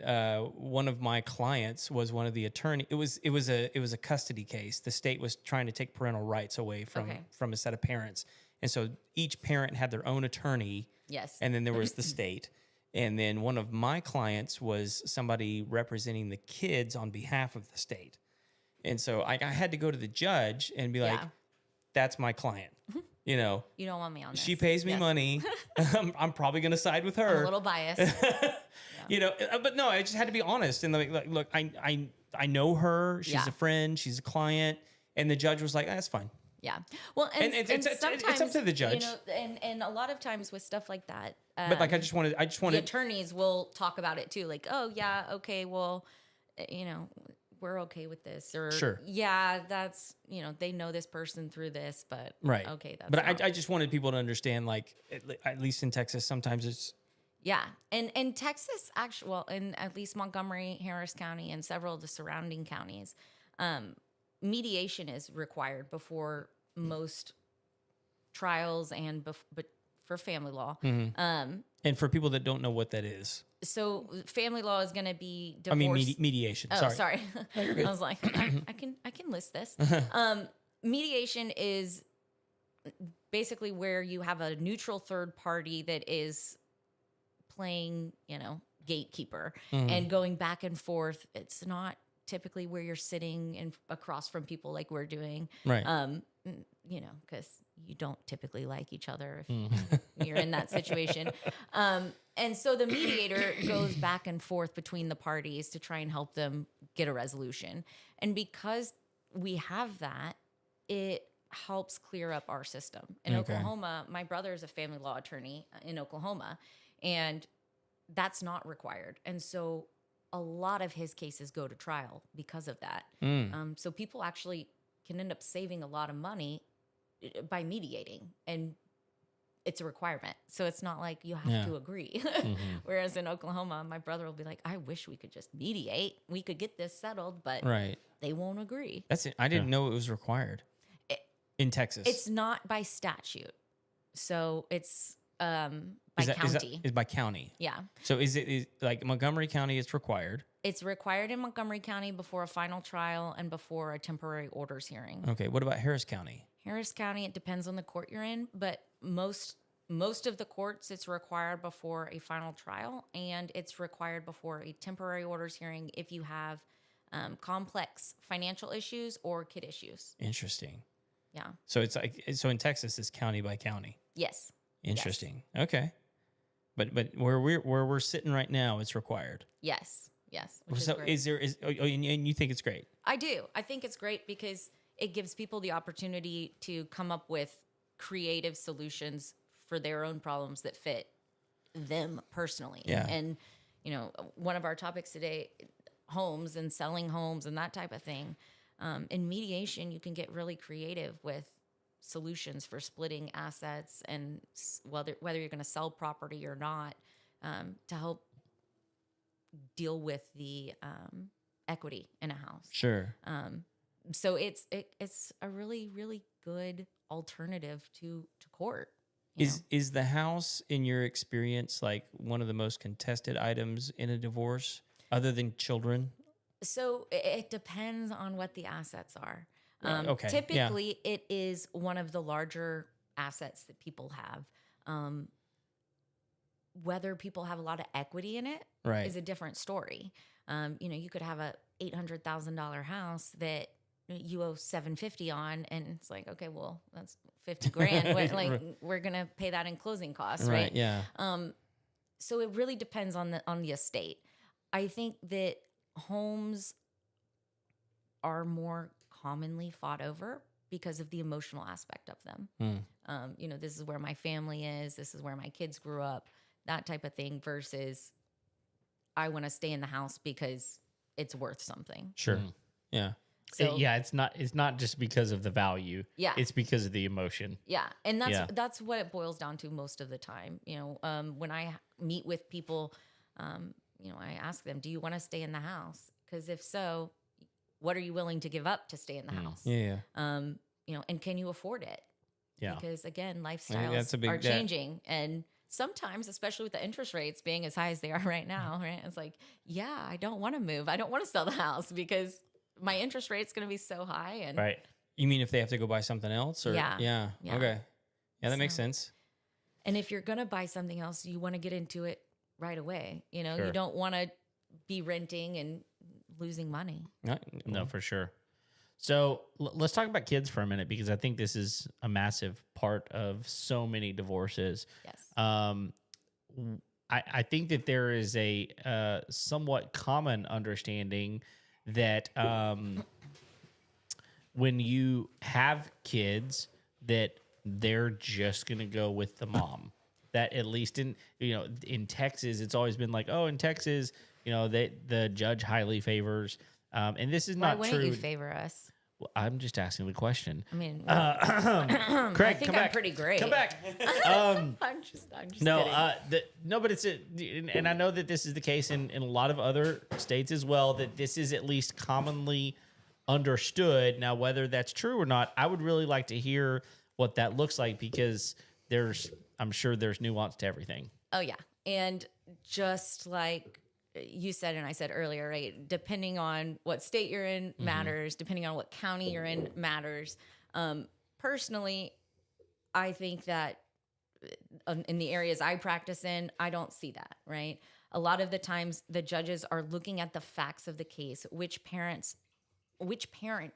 One of my clients was one of the attorney. It was a custody case. The state was trying to take parental rights away from Okay. from a set of parents, And so each parent had their own attorney. Yes. And then there was the state. And then one of my clients was somebody representing the kids on behalf of the state. And so I had to go to the judge and be like, Yeah. that's my client. You know, You don't want me on this. she pays me Yes. money. I'm probably going to side with I'm her. a little biased. You know, but no, I just had to be honest. And like look, I know her. She's Yeah. a friend. She's a client. And the judge was like, that's fine. Yeah. Well, and it's up sometimes, to the judge. You know, and a lot of times with stuff like that, But like, I just wanted, the attorneys will talk about it too. Like, oh yeah, okay, well, you know, we're okay with this, or Sure. yeah, that's, you know, they know this person through this, but right. okay, that's But not- I just wanted people to understand, like, at least in Texas, sometimes it's, yeah, and Texas actually, well, in at least Montgomery, Harris County, and several of the surrounding counties, mediation is required before most trials and but for family law. and for people that don't know what that is, So family law is going to be divorce. I mean, mediation. Oh, sorry. sorry. you're good. I was like, I can list this. Mediation is basically where you have a neutral third party that is playing, you know, gatekeeper and going back and forth. It's not typically where you're sitting across from people like we're doing. Right. You know, because you don't typically like each other if you're in that situation. And so the mediator goes back and forth between the parties to try and help them get a resolution. And because we have that, it helps clear up our system. In Okay. Oklahoma, my brother is a family law attorney in Oklahoma, and that's not required. And so a lot of his cases go to trial because of that. So people actually can end up saving a lot of money by mediating, and it's a requirement. So it's not like you have to agree. Whereas in Oklahoma, my brother will be like, I wish we could just mediate. We could get this settled, but Right. they won't agree. That's it. I didn't know it was required in Texas. It's not by statute. So it's by county. Is by county. Yeah. So is like Montgomery County? It's required. It's required in Montgomery County before a final trial and before a temporary orders hearing. Okay. What about Harris County? Harris County, it depends on the court you're in, but most of the courts, it's required before a final trial, and it's required before a temporary orders hearing if you have complex financial issues or kid issues. Interesting. Yeah. So it's like in Texas, it's county by county. Yes. Interesting. Okay. But where we're sitting right now, it's required. Yes. Yes. Which So is great. and you think it's great? I do. I think it's great because it gives people the opportunity to come up with creative solutions for their own problems that fit them personally. Yeah. And, you know, one of our topics today, homes and selling homes and that type of thing. In mediation, you can get really creative with solutions for splitting assets and whether you're going to sell property or not, to help deal with the equity in a house. Sure. So it's a really, really good alternative to court. Is the house, in your experience, like one of the most contested items in a divorce, other than children? So it depends on what the assets are. Okay, yeah. Typically, it is one of the larger assets that people have. Whether people have a lot of equity in it Right. is a different story. You know, you could have a $800,000 house that you owe $750 on, and it's like, okay, well, that's $50,000. Like we're gonna pay that in closing costs, right? Yeah. So it really depends on the estate. I think that homes are more commonly fought over because of the emotional aspect of them. You know, this is where my family is. This is where my kids grew up. That type of thing versus I want to stay in the house because it's worth something. Sure. Yeah. So yeah, it's not just because of the value. Yeah. It's because of the emotion. yeah, and Yeah. that's what it boils down to most of the time. You know, when I meet with people, you know, I ask them, "Do you want to stay in the house? Because if so, what are you willing to give up to stay in the house? Yeah. You know, and can you afford it? Yeah. Because again, that's lifestyles a big- are that- changing, and sometimes, especially with the interest rates being as high as they are right now, right? It's like, yeah, I don't want to move. I don't want to sell the house because my interest rate's going to be so high. And Right. You mean if they have to go buy something else? Or Yeah. Yeah. Yeah. Okay. Yeah, that makes So- sense. And if you're going to buy something else, you want to get into it right away. You know, Sure. you don't want to be renting and losing money. No, for sure. So let's talk about kids for a minute because I think this is a massive part of so many divorces. Yes. I think that there is a somewhat common understanding that when you have kids, that they're just gonna go with the mom. That at least in Texas, it's always been like, oh, in Texas, the judge highly favors. And this is Why not wouldn't true. you favor us? Well, I'm just asking the question. I mean, Craig, I think come I'm back. pretty great. Come back. I'm just No, kidding. but and I know that this is the case in a lot of other states as well, that this is at least commonly understood. Now, whether that's true or not, I would really like to hear what that looks like because I'm sure there's nuance to everything. Oh yeah. And just like you said and I said earlier, right? Depending on what state you're in matters, depending on what county you're in matters. Personally, I think that in the areas I practice in, I don't see that, right? A lot of the times the judges are looking at the facts of the case, which parent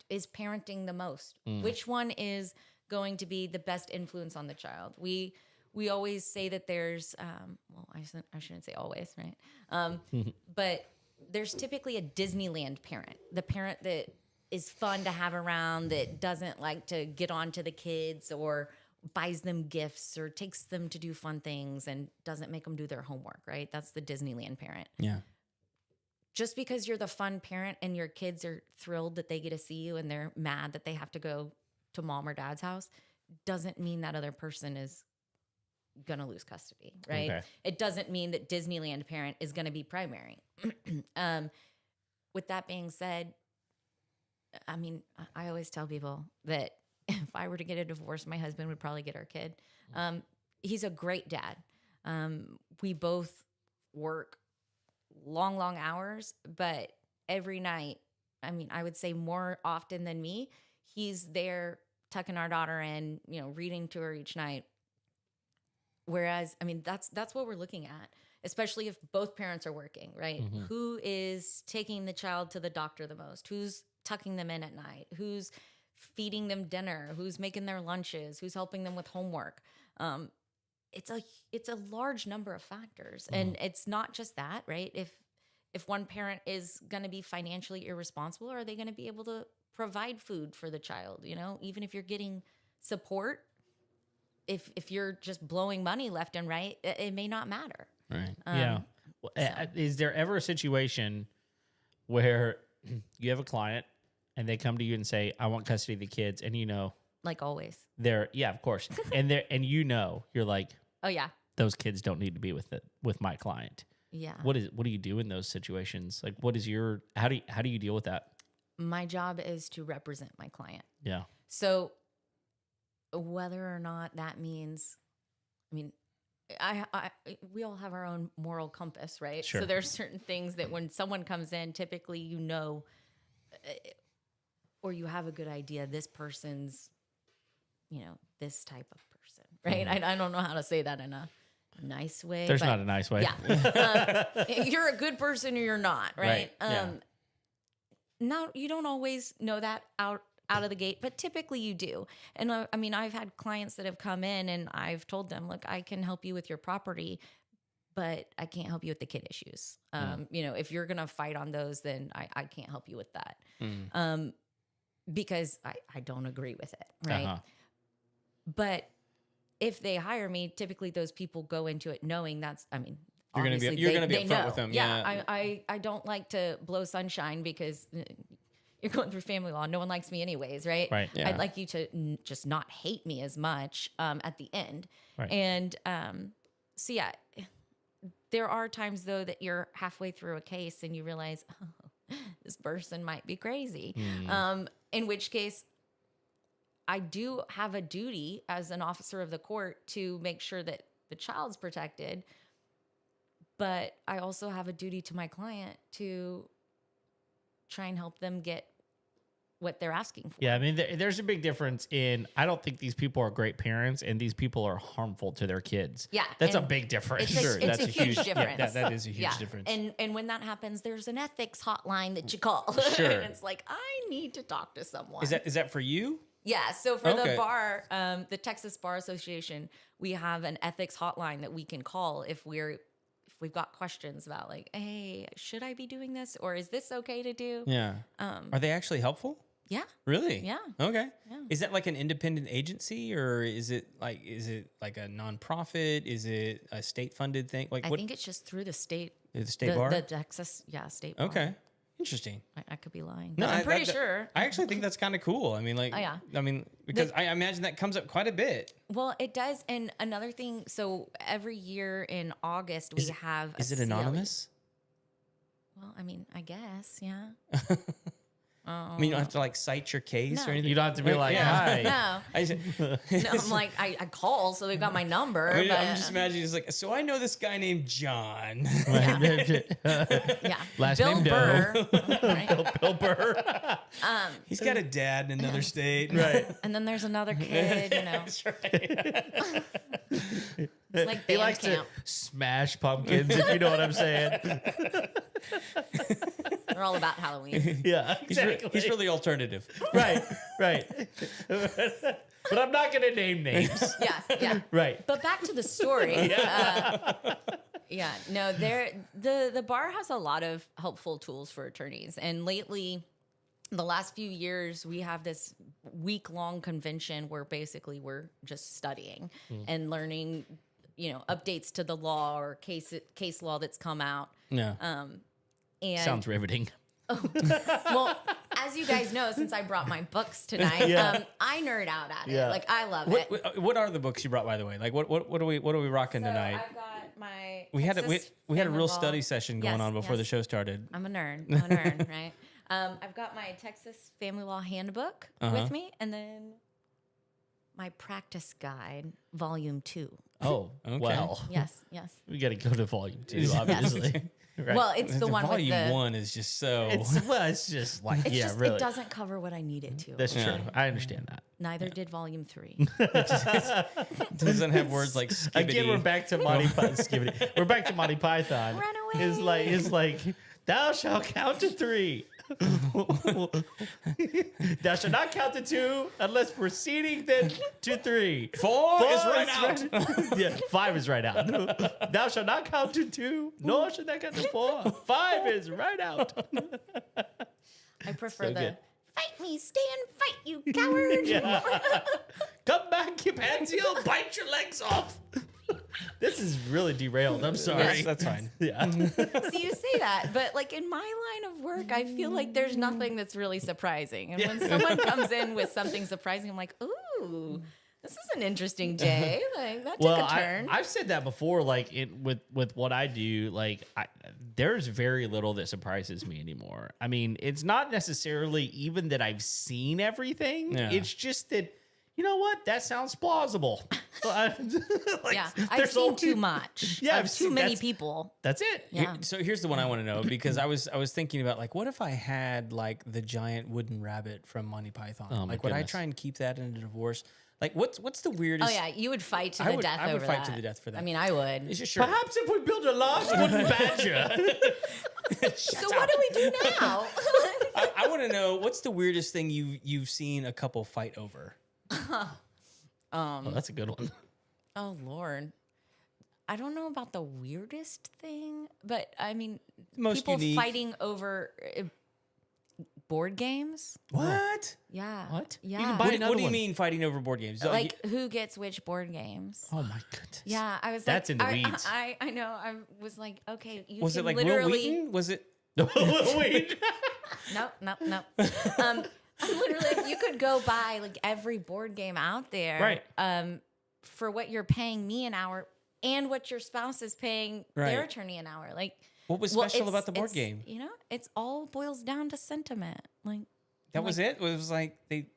is parenting the most, which one is going to be the best influence on the child. We always say that there's, I shouldn't say always, right? But there's typically a Disneyland parent, the parent that is fun to have around, that doesn't like to get on to the kids or buys them gifts or takes them to do fun things and doesn't make them do their homework, right? That's the Disneyland parent. Yeah. Just because you're the fun parent and your kids are thrilled that they get to see you and they're mad that they have to go to mom or dad's house doesn't mean that other person is going to lose custody, right? Okay. It doesn't mean that Disneyland parent is going to be primary. With that being said, I mean, I always tell people that if I were to get a divorce, my husband would probably get our kid. He's a great dad. We both work long hours, but every night, I mean, I would say more often than me, he's there tucking our daughter in, reading to her each night. Whereas, I mean, that's what we're looking at, especially if both parents are working, right? Who is taking the child to the doctor the most? Who's tucking them in at night? Who's feeding them dinner? Who's making their lunches? Who's helping them with homework? It's a large number of factors, and it's not just that, right? If one parent is going to be financially irresponsible, are they going to be able to provide food for the child? Even if you're getting support, if you're just blowing money left and right, it may not matter. Right. Yeah. Well, is there ever a situation where you have a client and they come to you and say, "I want custody of the kids," and Like always. yeah, of course, and you're like, Oh yeah. those kids don't need to be with my client. Yeah. What do you do in those situations? Like, how do you deal with that? My job is to represent my client. Yeah. So whether or not that means, I mean, we all have our own moral compass, right? Sure. So there's certain things that when someone comes in, typically, or you have a good idea, this person's, this type of person, right? I don't know how to say that in a nice way. There's but not a nice way. Yeah. You're a good person or you're not, right? Yeah. No, you don't always know that out of the gate, but typically you do. And I mean, I've had clients that have come in and I've told them, look, I can help you with your property, but I can't help you with the kid issues. If you're going to fight on those, then I can't help you with that. Because I don't agree with it. Right. Uh-huh. But if they hire me, typically those people go into it knowing You're gonna be they upfront know. with them. Yeah. I don't like to blow sunshine because you're going through family law. No one likes me anyways, right? Right. Yeah. I'd like you to just not hate me as much at the end. Right. And so yeah, there are times though that you're halfway through a case and you realize, oh, this person might be crazy. In which case, I do have a duty as an officer of the court to make sure that the child's protected, but I also have a duty to my client to try and help them get what they're asking for. Yeah, I mean, there's a big difference in. I don't think these people are great parents, and these people are harmful to their kids. Yeah, that's a and big difference. it's that's a huge difference. That is a huge difference. And when that happens, there's an ethics hotline that you call. Sure. And it's like, I need to talk to someone. Is that for you? Yeah. So for Okay. the bar, the Texas Bar Association, we have an ethics hotline that we can call if we've got questions about like, hey, should I be doing this or is this okay to do? Yeah. Are they actually helpful? Yeah. Really? Yeah. Okay. Yeah. Is that like an independent agency or is it like a nonprofit? Is it a state funded thing? Like I what think it's just through the state. the state bar? The Texas, state bar. Okay. Interesting. I could be lying. No, But I'm pretty that- sure. I actually think that's kind of cool. I mean, like, Oh, yeah. I mean, because I imagine that comes up quite a bit. Well, it does. And another thing, so every year in August, we have. Is it CLE. anonymous? Well, I mean, I guess, yeah. I mean, you don't have to like cite your case No. or anything. You don't have to be like, Yeah. hi. No. I, just- No, I'm like, I call, so they've got my number. I mean, but, I'm just imagining it's like, so I know this guy named John. yeah. Last Bill name Burr. Right? Bill Burr. He's got a dad in another state. Right. And then there's another kid, That's right. It's like He band likes camp. to smash pumpkins, if you know what I'm saying. They're all about Halloween. Yeah, exactly. He's really alternative. right, right. But I'm not going to name names. Yeah. Right. But back to the story. Yeah. No, the bar has a lot of helpful tools for attorneys. And lately, the last few years, we have this week-long convention where basically we're just studying and learning, updates to the law or case law that's come out. No. And Sounds riveting. well, as you guys know, since I brought my books tonight, Yeah. I nerd out at Yeah. it. Like I love it. What are the books you brought, by the way? Like, what are we rocking So tonight? I've got my. We had Texas we had a Family real Law. study session going Yes, on before the yes. show started. I'm a nerd, right? I've got my Texas Family Law Handbook with me, and then my practice guide, Volume 2. Oh, Okay. well. Yes. We got to go to volume 2, obviously. Right. Well, it's the one with volume the. one is just so. it's just like, It's yeah, just, really. It doesn't cover what I need it to. That's Yeah. true. I understand that. Neither did Volume 3. doesn't have words like skibbity. Again, we're back to Monty Python. We're back to Monty Python. Run It's like, thou shalt count to 3. Thou shalt not count to 2 unless proceeding then to 3. 4 is right out. Yeah, 5 is right out. Thou shalt not count to 2, nor shalt thou count to 4. 5 is right out. I prefer So the good. fight me, stand, fight, you coward. Come back, you pansy, I'll bite your legs off. This is really derailed. I'm sorry. Yes, that's fine. Yeah. See, you say that, but like in my line of work, I feel like there's nothing that's really surprising. And when someone comes in with something surprising, I'm like, ooh, this is an interesting day. Like that took a turn. I've said that before. Like with what I do, like there's very little that surprises me anymore. I mean, it's not necessarily even that I've seen everything. Yeah. It's just that, you know what? That sounds plausible. Like, yeah, I've there's seen only- too much. Yeah, of I've too seen- many that's- people. That's it. Yeah. So here's the one I want to know because I was thinking about like what if I had like the giant wooden rabbit from Monty Python? Oh, my like would I goodness. try and keep that in a divorce? Like what's the weirdest? Oh yeah, you would fight to I the would- death. I would over fight to that. the death for that. I mean, I would. It's just sure. Perhaps if we build a large wooden badger. So what do we do now? I want to know what's the weirdest thing you've seen a couple fight over? Oh, that's a good one. Oh Lord. I don't know about the weirdest thing, but I mean, Most people unique. fighting over board games. What? Yeah. What? You Yeah. can buy What, another what do you one. mean fighting over board games? Like who gets which board games? Oh my goodness. Yeah, I was. That's like, in the weeds. I know. I was like, okay, you was can it like Will literally. Wheaton? Was it? Wait. No. Literally, if you could go buy like every board game out there, Right. For what you're paying me an hour and what your spouse is paying their Right. attorney an hour, like. What was well, special it's- about the board it's, game? You know, it's all boils down to sentiment. Like That was it. It was like they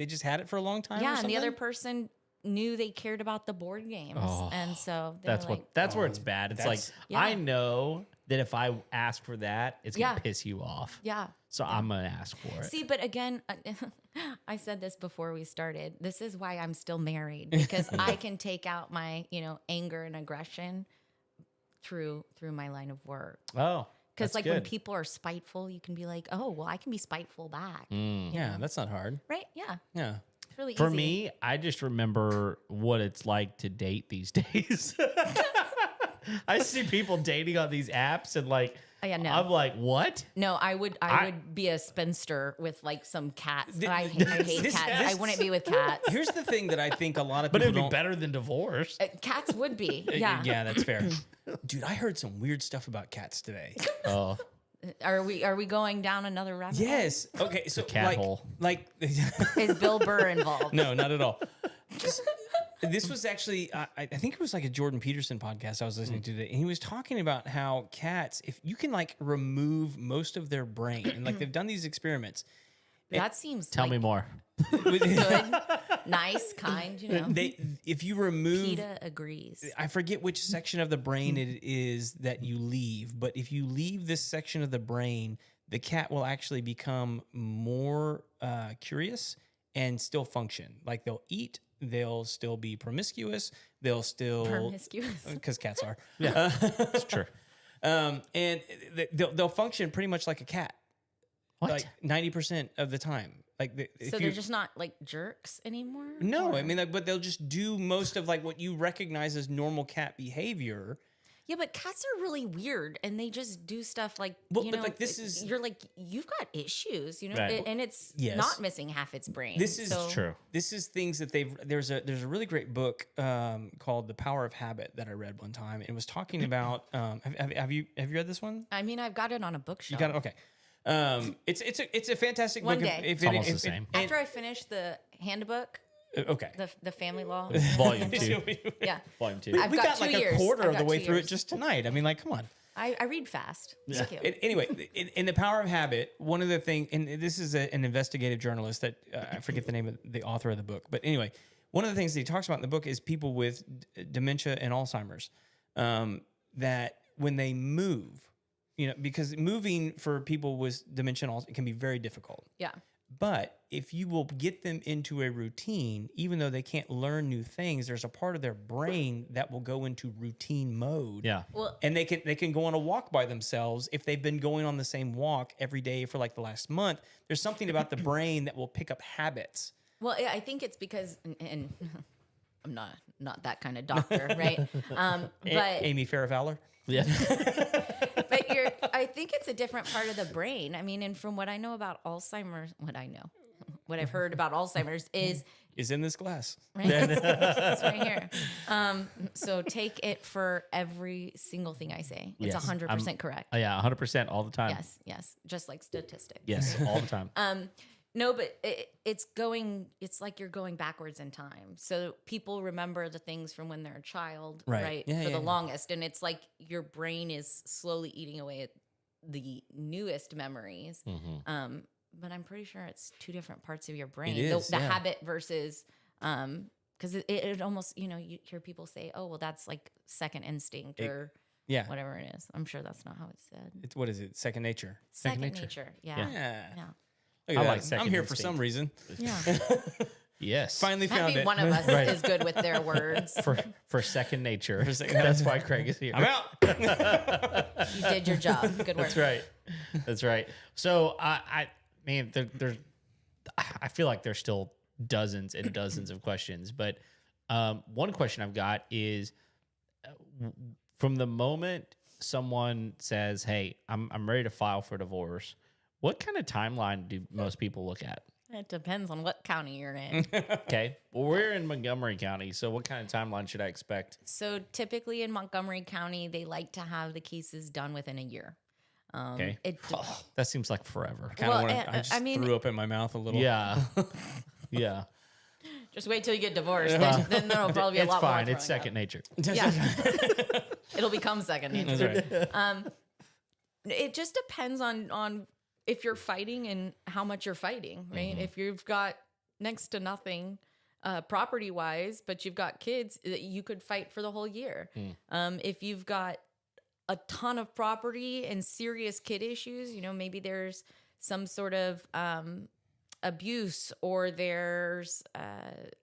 just had it for a long time. or yeah, and the other something? person knew they cared about the board games, Oh, and so they That's were what. like, That's where it's bad. It's like that's- Yeah. I know that if I ask for that, it's Yeah. gonna piss you off. Yeah. So I'm gonna ask for it. See, but again, I said this before we started. This is why I'm still married, because I can take out my, anger and aggression through my line of work. Oh, Because that's when good. people are spiteful, you can be like, oh, well, I can be spiteful back. Yeah, that's not hard. Right? Yeah. Yeah. It's really For easy. me, I just remember what it's like to date these days. I see people dating on these apps and like, Oh, yeah, no. I'm like, what? No, I would be a spinster with like some cats. I hate this- cats. I wouldn't be with cats. Here's the thing that I think a lot of But people it'd be don't. better than divorce. Cats would be. Yeah. Yeah, that's fair. Dude, I heard some weird stuff about cats today. Oh, Are we going down another rabbit hole? Yes. Okay. So cat like, hole. like, Is Bill Burr involved? no, not at all. This was actually, I think it was like a Jordan Peterson podcast I was listening to today, and he was talking about how cats, if you can like remove most of their brain, and like they've done these experiments. That seems tell like me more. good, nice, kind. If you remove, PETA agrees. I forget which section of the brain it is that you leave, but if you leave this section of the brain, the cat will actually become more curious and still function. Like they'll eat, they'll still be promiscuous, they'll still Promiscuous. because cats are, It's true. and they'll function pretty much like a cat, What? like 90% of the time. Like So they're just not like jerks anymore? no, Or- I mean, like, but they'll just do most of like what you recognize as normal cat behavior. Yeah, but cats are really weird and they just do stuff like, Well, but, like, this is- you're like, you've got issues, Right. and it's Yes. not missing half its brain. This is So- True. This is things that there's a really great book called The Power of Habit that I read one time, and it was talking about have you read this one? I mean, I've got it on a You bookshelf. got it, okay. It's a fantastic One book. day. It's almost the same. After I finish the handbook, okay. the family law. Volume 2. Yeah. Volume 2. I've we got got 2 like years. a quarter I've of the got way 2 through it years. just tonight. I mean, like, come on. I read fast. It's cute. Anyway, in The Power of Habit, one of the things, and this is an investigative journalist that I forget the name of the author of the book, but anyway, one of the things that he talks about in the book is people with dementia and Alzheimer's, that when they move, because moving for people with dementia and Alzheimer's, it can be very difficult. Yeah. But if you will get them into a routine, even though they can't learn new things, there's a part of their brain that will go into routine mode. Yeah. Well, And they can go on a walk by themselves if they've been going on the same walk every day for like the last month. There's something about the brain that will pick up habits. well, I think it's because, and I'm not that kind of doctor, right? But Amy Farrah Fowler. Yeah. but I think it's a different part of the brain. I mean, and from what I know about Alzheimer's, what I've heard about Alzheimer's is in this glass. right. It's right here. So take it for every single thing I say. It's Yes. 100% correct. Oh, yeah, 100% all the time. Yes, just like statistics. Yes, all the time. No, but it's like you're going backwards in time. So people remember the things from when they're a child, Right. right? Yeah, for yeah, the yeah. longest. And it's like your brain is slowly eating away at the newest memories. But I'm pretty sure it's two different parts of your brain. is, the yeah. habit versus, because it almost, you hear people say, oh, well, that's like second instinct or Yeah. whatever it is. I'm sure that's not how it's said. It's, what is it? Second nature. Second nature. nature. Yeah. Yeah. Yeah. Yeah. Look at I that. like second I'm here for instinct. some reason. Yeah. Yes. Finally found Maybe it. one of us Right. is good with their words. For second nature. second- That's why Craig is here. I'm out. You did your job. Good work. That's right. That's right. So man, I feel like there's still dozens and dozens of questions, but one question I've got is from the moment someone says, "Hey, I'm ready to file for divorce," what kind of timeline do most people look at? It depends on what county you're in. Okay, well, we're in Montgomery County, so what kind of timeline should I expect? So typically in Montgomery County, they like to have the cases done within a year. Okay, It, that seems like forever. Kinda Well, wanna- I just I mean- threw up in my mouth a little. Yeah, yeah. just wait till you get divorced. Then there'll probably be a It's lot fine. more. It's throwing second nature. up. Yeah. It'll become second nature. That's right. It just depends on if you're fighting and how much you're fighting, right? If you've got next to nothing property wise, but you've got kids, you could fight for the whole year. If you've got a ton of property and serious kid issues, maybe there's some sort of abuse, or there's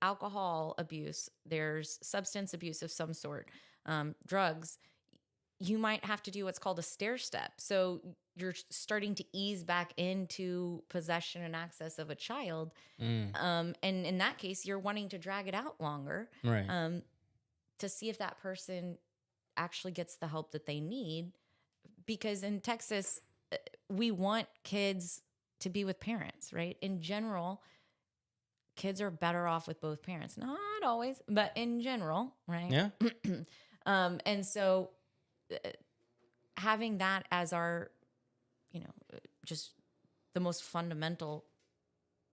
alcohol abuse, there's substance abuse of some sort, drugs, you might have to do what's called a stair step. So you're starting to ease back into possession and access of a child. And in that case, you're wanting to drag it out longer, Right. to see if that person actually gets the help that they need. Because in Texas, we want kids to be with parents, right? In general, kids are better off with both parents. Not always, but in general, right? Yeah. And so having that as our, just the most fundamental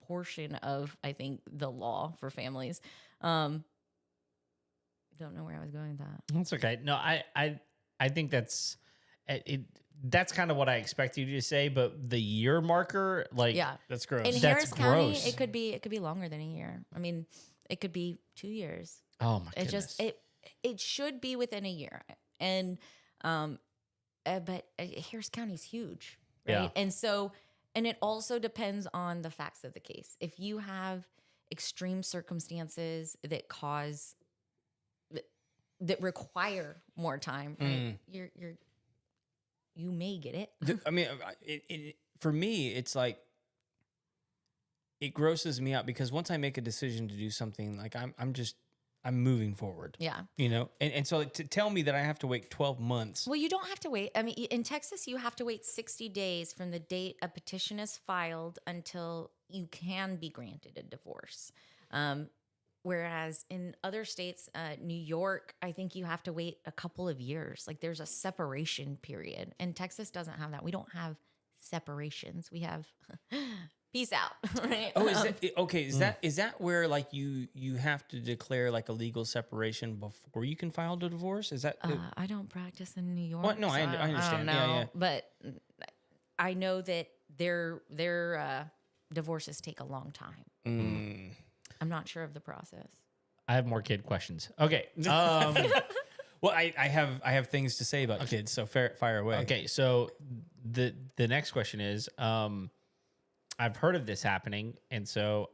portion of, I think, the law for families. Don't know where I was going with that. That's okay. No, I think that's it. That's kind of what I expect you to say, but the year marker, like, Yeah. That's gross. In That's Harris County, gross. it could be longer than a year. I mean, it could be 2 years. oh my It goodness. just it should be within a year. And but Harris County's huge, right? Yeah. And so, and it also depends on the facts of the case. If you have extreme circumstances that that require more time, right? You may get it. I mean, for me, it's like it grosses me out because once I make a decision to do something, like I'm moving forward. Yeah. And so to tell me that I have to wait 12 months. Well, you don't have to wait. I mean, in Texas, you have to wait 60 days from the date a petition is filed until you can be granted a divorce. Whereas in other states, New York, I think you have to wait a couple of years. Like there's a separation period. And Texas doesn't have that. We don't have separations. We have peace out, right? Oh, is that okay? Is that where like you have to declare like a legal separation before you can file the divorce? Is that I don't practice in New York. What? No, I so understand. I don't Yeah, know. yeah. But I know that their divorces take a long time. I'm not sure of the process. I have more kid questions. Okay. Well, I have things to say about kids, so fire away. Okay. So the next question is, I've heard of this happening, and so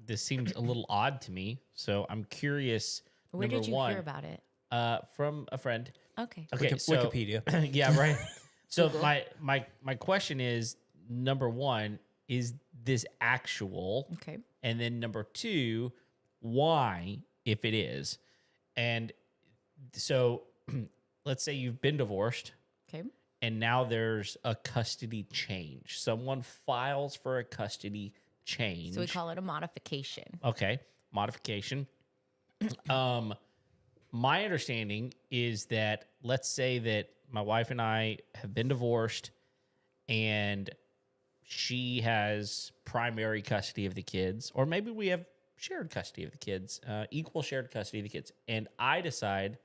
this seems a little odd to me. So I'm curious. Where number did you one, hear about it? from a friend. Okay. Okay, so Wikipedia. yeah, right. So my question is, number one, is this actual? Okay. And then number two, why, if it is? And so let's say you've been divorced Okay. and now there's a custody change. Someone files for a custody change. So we call it a modification. Okay, modification. My understanding is that, let's say that my wife and I have been divorced and she has primary custody of the kids, or maybe we have shared custody of the kids, equal shared custody of the kids, and I decide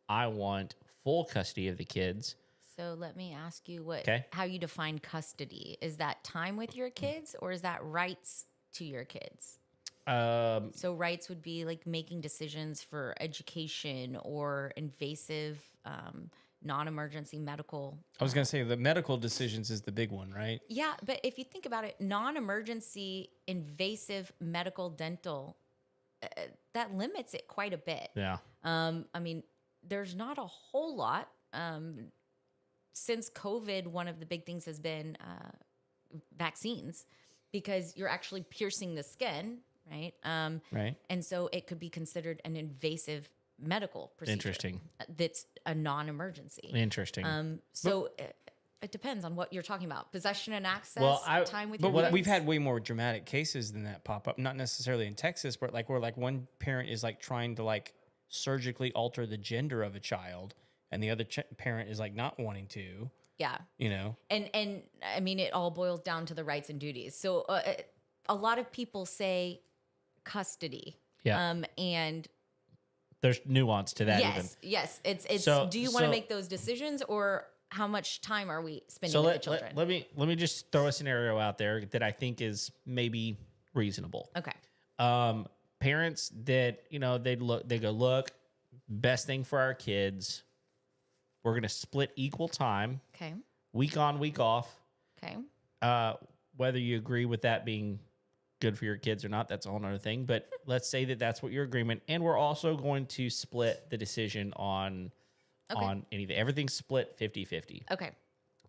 I want full custody of the kids. So let me ask you Okay. how you define custody. Is that time with your kids, or is that rights to your kids? So rights would be like making decisions for education or invasive, non-emergency medical. I was gonna say the medical decisions is the big one, right? Yeah, but if you think about it, non-emergency invasive medical dental, that limits it quite a bit. Yeah. I mean, there's not a whole lot. Since COVID, one of the big things has been vaccines, because you're actually piercing the skin, right? Right. And so it could be considered an invasive medical procedure. Interesting. That's a non-emergency. Interesting. So it depends on what you're talking about. Possession and access, Well, time with But your kids. we've had way more dramatic cases than that pop up. Not necessarily in Texas, but like where like one parent is like trying to like surgically alter the gender of a child, and the other parent is like not wanting to. Yeah. You know. And I mean, it all boils down to the rights and duties. So a lot of people say custody. Yeah. And There's nuance to that even. yes, it's. So- do you want to so- make those decisions, or how much time are we spending So with the children? let me just throw a scenario out there that I think is maybe reasonable. Okay. Parents that they go, look, best thing for our kids, We're going to split equal time, Okay. week on, week off. Okay. Whether you agree with that being good for your kids or not, that's a whole other thing. But let's say that that's what your agreement. And we're also going to split the decision on anything. Everything's split 50-50. Okay.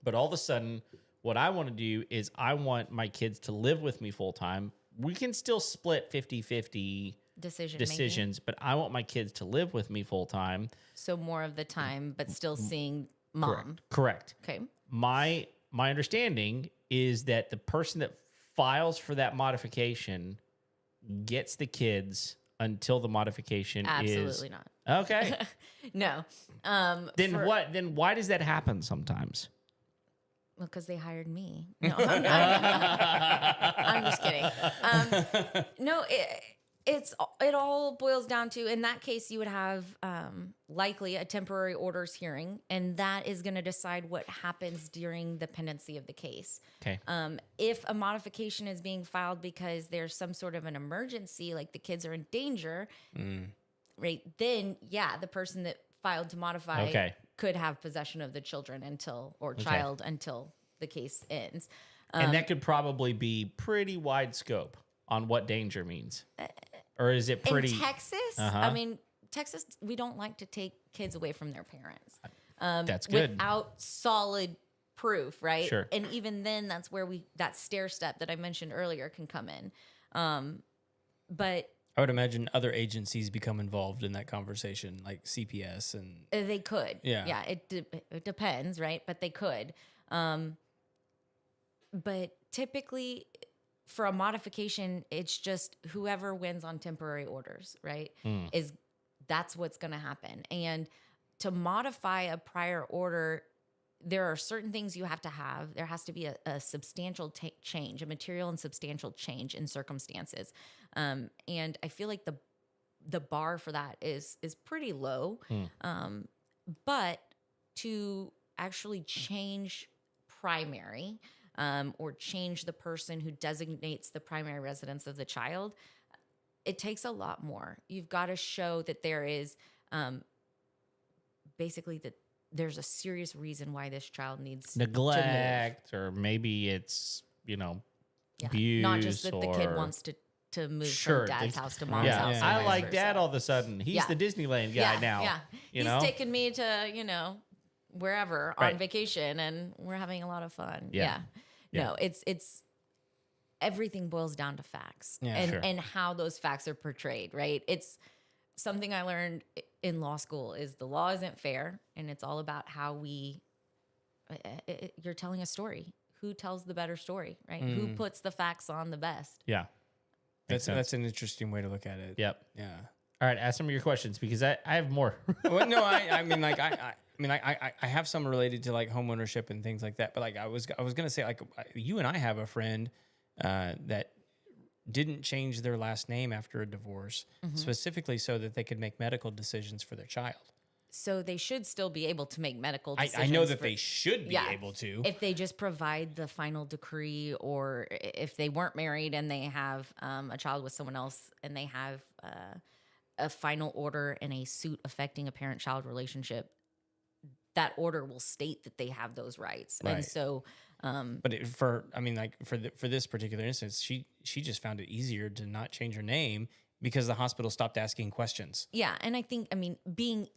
But all of a sudden, what I want to do is I want my kids to live with me full time. We can still split 50-50 decisions, but I want my kids to live with me full time. So more of the time, but still seeing mom. Correct. Okay. My understanding is that the person that files for that modification gets the kids until the modification Absolutely not. Okay. No. Then what? Then why does that happen sometimes? Well, because they hired me. No, I'm just kidding. No, it all boils down to, in that case, you would have likely a temporary orders hearing, and that is going to decide what happens during the pendency of the case. Okay. If a modification is being filed because there's some sort of an emergency, like the kids are in danger, right? Then, yeah, the person that filed to modify could have possession of the children until the case ends. And that could probably be pretty wide scope on what danger means. Or is it pretty... In Texas, I mean, Texas, we don't like to take kids away from their parents. That's good. Without solid proof, right? Sure. And even then, that's where that stair step that I mentioned earlier can come in. But I would imagine other agencies become involved in that conversation, like CPS and... They could. Yeah. It depends, right? But they could. But typically, for a modification, it's just whoever wins on temporary orders, right? That's what's going to happen. And to modify a prior order, there are certain things you have to have. There has to be a substantial change, a material and substantial change in circumstances. And I feel like the bar for that is pretty low. But to actually change primary, or change the person who designates the primary residence of the child, it takes a lot more. You've got to show that there is basically that there's a serious reason why this child needs neglect, or maybe it's, abuse. Not just that the kid wants to move from dad's house to mom's house. Yeah. I like dad all of a sudden. He's the Disneyland guy now. Yeah. He's taking me to, wherever on vacation, and we're having a lot of fun. Yeah. No, it's everything boils down to facts and how those facts are portrayed, right? It's something I learned in law school is the law isn't fair, and it's all about how you're telling a story. Who tells the better story, right? Who puts the facts on the best? Yeah. That's an interesting way to look at it. Yep. Yeah. All right, ask some of your questions because I have more. Well, no, I have some related to like home ownership and things like that. But like I was gonna say, like, you and I have a friend that didn't change their last name after a divorce, specifically so that they could make medical decisions for their child. So they should still be able to make medical decisions. I know that they should be able to. If they just provide the final decree, or if they weren't married and they have a child with someone else and they have a final order in a suit affecting a parent-child relationship, that order will state that they have those rights. Right. And so... but for this particular instance, she just found it easier to not change her name because the hospital stopped asking questions. Yeah, and I think, being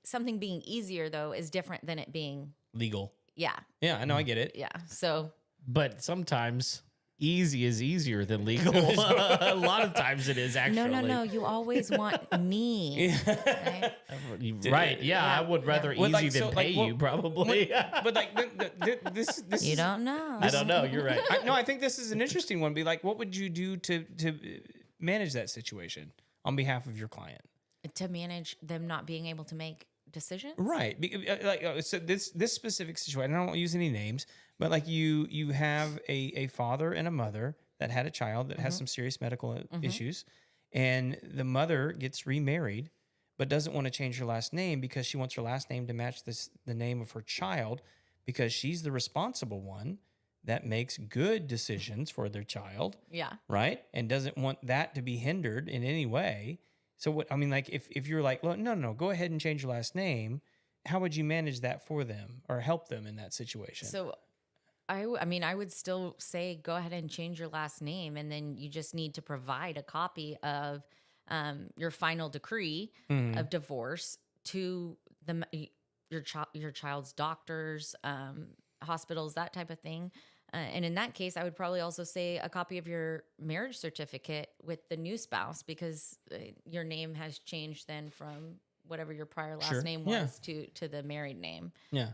easier though is different than it being legal. Yeah. Yeah, I know, I get it. Yeah. So, but sometimes easy is easier than legal. A lot of times it is actually. No. You always want me. Right? Right. Yeah, I would rather easy than pay you, probably. But like this you don't know. I don't know. You're right. I think this is an interesting one. Be like, what would you do to manage that situation on behalf of your client? To manage them not being able to make decisions? Right. So this specific situation, I don't want to use any names, but like you have a father and a mother that had a child that has some serious medical issues, and the mother gets remarried but doesn't want to change her last name because she wants her last name to match the name of her child, because she's the responsible one that makes good decisions for their child. Yeah. Right? And doesn't want that to be hindered in any way. So if you're like, well, no, go ahead and change your last name, how would you manage that for them or help them in that situation? So I mean, I would still say go ahead and change your last name, and then you just need to provide a copy of your final decree of divorce to your child's doctors, hospitals, that type of thing. And in that case, I would probably also say a copy of your marriage certificate with the new spouse, because your name has changed then from whatever your prior last Sure. name Yeah. was to the married name. Yeah.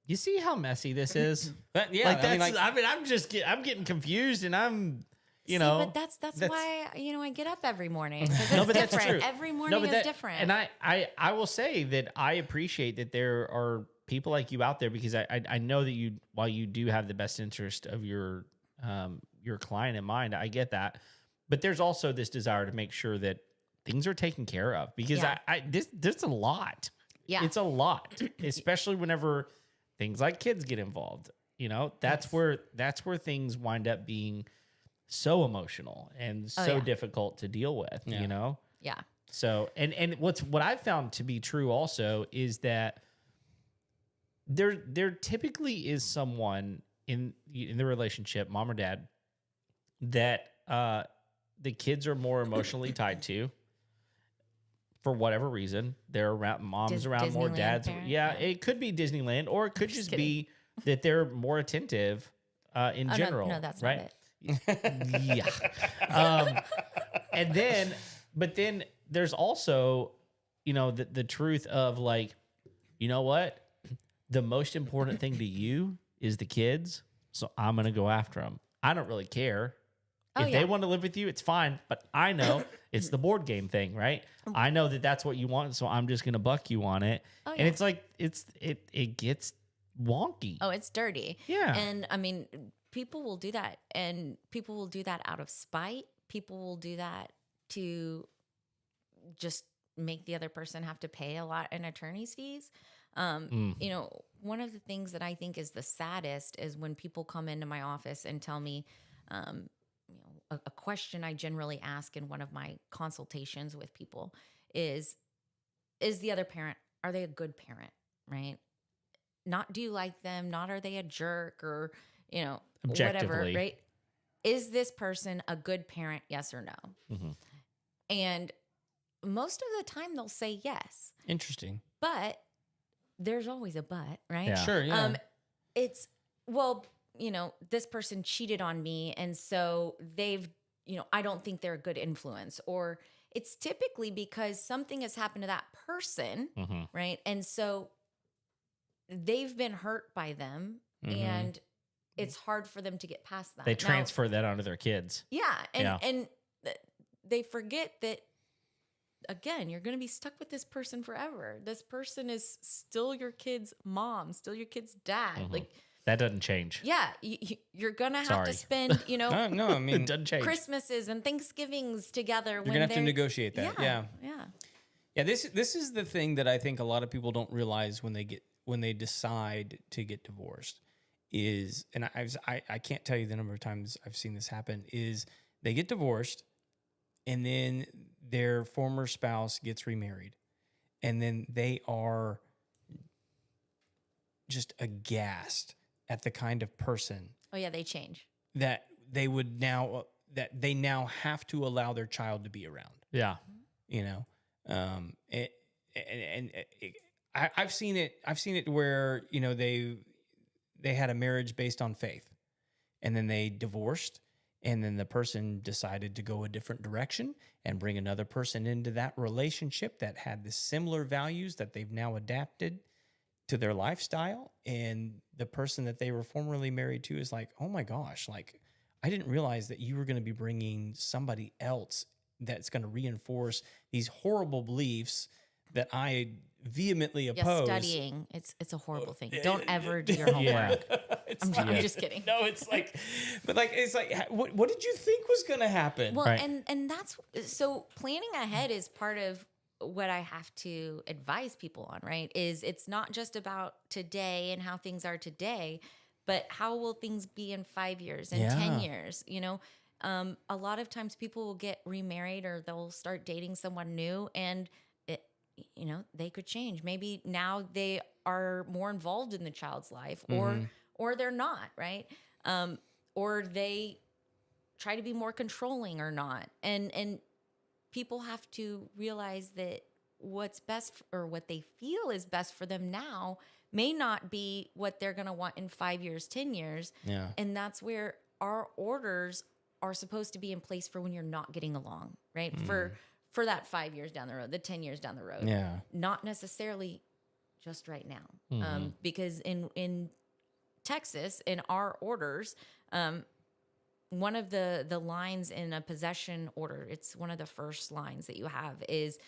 You see how messy this is? But yeah, Like I that's, mean, like, I'm getting confused, and I'm, you See, know, but that's why I get up every morning, because it's No, but that's different. true. Every morning is different. And I will say that I appreciate that there are people like you out there, because I know that while you do have the best interest of your client in mind, I get that, but there's also this desire to make sure that things are taken care of, because Yeah. there's a lot. Yeah. It's a lot, especially whenever things like kids get involved. That's where things wind up being so emotional and so yeah. difficult to deal with. Yeah. yeah. So and what I've found to be true also is that there typically is someone in the relationship, mom or dad, that the kids are more emotionally tied to. For whatever reason, they're around, mom's around more, Disneyland dads. parent? Yeah, Yeah. it could be Disneyland, or it could just kidding. be that they're more attentive in Oh, general. no, that's right? not it. Yeah. But then there's also, the truth of like, you know what? The most important thing to you is the kids. So I'm going to go after them. I don't really care. Oh, If yeah. they want to live with you, it's fine. But I know it's the board game thing, right? I know that that's what you want. So I'm just going to buck you on it. Oh, And yeah. it's like, it gets wonky. Oh, it's dirty. Yeah. And I mean, people will do that, and people will do that out of spite. People will do that to just make the other person have to pay a lot in attorney's fees. One of the things that I think is the saddest is when people come into my office and tell me, a question I generally ask in one of my consultations with people is the other parent, are they a good parent? Right? Not do you like them? Not are they a jerk or, whatever, Objectively. right? Is this person a good parent? Yes or no? Mhm. And most of the time they'll say yes, interesting. but there's always a but, right? Yeah. Sure. Yeah. It's, well, this person cheated on me, and so they've, I don't think they're a good influence. Or it's typically because something has happened to that person, Mhm. right? And so they've been hurt by them, and it's hard for them to get past that. They Now, transfer that onto their kids. yeah, Yeah. and they forget that, again, you're going to be stuck with this person forever. This person is still your kid's mom, still your kid's dad. Mhm. Like, That doesn't change. yeah, you're going to have Sorry. to spend, no, I mean, It doesn't change. Christmases and Thanksgivings together. you're gonna have to negotiate that. Yeah. Yeah. This is the thing that I think a lot of people don't realize when they decide to get divorced is, and I can't tell you the number of times I've seen this happen, is they get divorced and then their former spouse gets remarried, and then they are just aghast at the kind of person Oh, yeah, they change. that they now have to allow their child to be around. Yeah. I've seen it where they had a marriage based on faith, and then they divorced, and then the person decided to go a different direction and bring another person into that relationship that had the similar values that they've now adapted to their lifestyle. And the person that they were formerly married to is like, oh my gosh, like, I didn't realize that you were going to be bringing somebody else that's going to reinforce these horrible beliefs that I vehemently Yeah, oppose. studying, it's a horrible thing. Don't ever do your homework. Yeah. I'm just kidding. No, it's like, but like, it's like, what did you think was going to happen? Well, Right. and that's so planning ahead is part of what I have to advise people on, right? Is it's not just about today and how things are today, but how will things be in 5 years and 10 years? A lot of times people will get remarried or they'll start dating someone new, and you know, they could change. Maybe now they are more involved in the child's life, or they're not, right? Or they try to be more controlling or not. And people have to realize that what's best or what they feel is best for them now may not be what they're going to want in 5 years, 10 years. Yeah. And that's where our orders are supposed to be in place for when you're not getting along, right? For that 5 years down the road, the 10 years down the road. Yeah. Not necessarily just right now. Because in Texas, in our orders, one of the lines in a possession order, it's one of the first lines that you have, is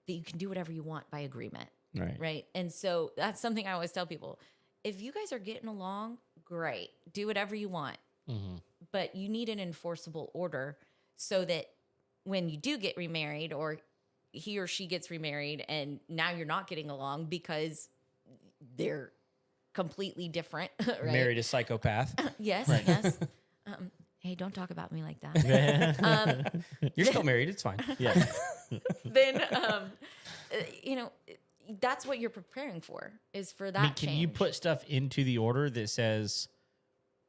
that you can do whatever you want by agreement. Right. And so that's something I always tell people. If you guys are getting along, great. Do whatever you want. But you need an enforceable order so that when you do get remarried, or he or she gets remarried and now you're not getting along because they're completely different, right? Married a psychopath. Yes, yes. Hey, don't talk about me like that. You're still married. It's fine. Yeah. Then, you know, that's what you're preparing for, is for that Can change. you put stuff into the order that says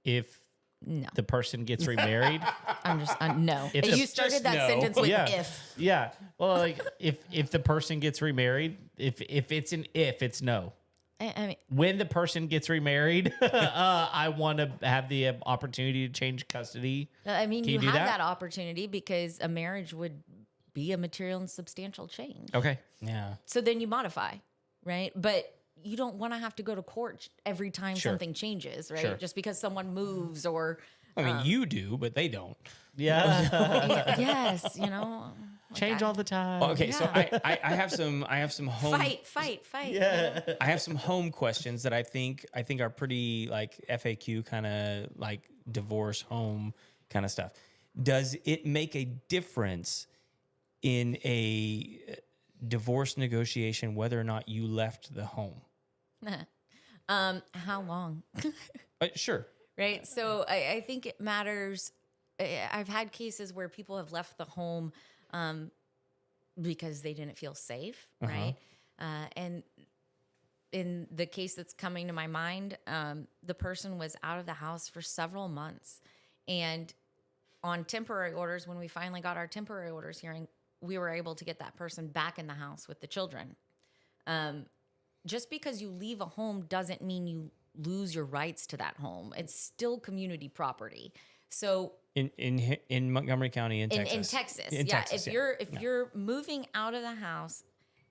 if No. the person gets remarried? I'm just, no. If You the- started just that no. sentence with Yeah. if. Yeah. Well, like if the person gets remarried, if it's an if, it's no. I mean, When the person gets remarried, I want to have the opportunity to change custody. Can you you do have that? that opportunity because a marriage would be a material and substantial change. Okay. Yeah. So then you modify, right? But you don't want to have to go to court every time Sure. something changes, right? Sure. Just because someone moves or I mean, you do, but they don't. Yeah. yes, you know, Change all the time. Okay, so Yeah. I have some home fight. Yeah. I have some home questions that I think are pretty like FAQ kind of like divorce home kind of stuff. Does it make a difference in a divorce negotiation whether or not you left the home? How long? Sure. Right. So I think it matters. I've had cases where people have left the home because they didn't feel safe, right? And in the case that's coming to my mind, the person was out of the house for several months. And on temporary orders, when we finally got our temporary orders hearing, we were able to get that person back in the house with the children. Just because you leave a home doesn't mean you lose your rights to that home. It's still community property. So In Montgomery County, in Texas. in Texas, In yeah. Texas, If you're moving out of the house,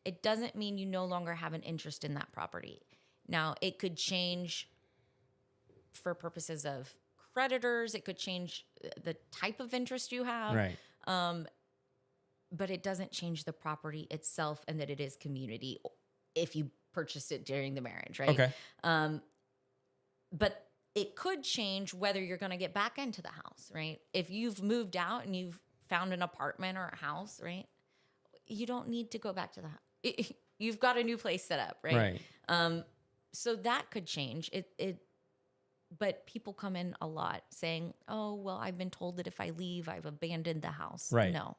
it doesn't mean you no longer have an interest in that property. Now, it could change for purposes of creditors. It could change the type of interest you have. Right. But it doesn't change the property itself and that it is community if you purchased it during the marriage, right? Okay. But it could change whether you're going to get back into the house, right? If you've moved out and you've found an apartment or a house, right? You don't need to go back to the house. You've got a new place set up, right? Right. So that could change. But people come in a lot saying, "Oh, well, I've been told that if I leave, I've abandoned the house." Right. No.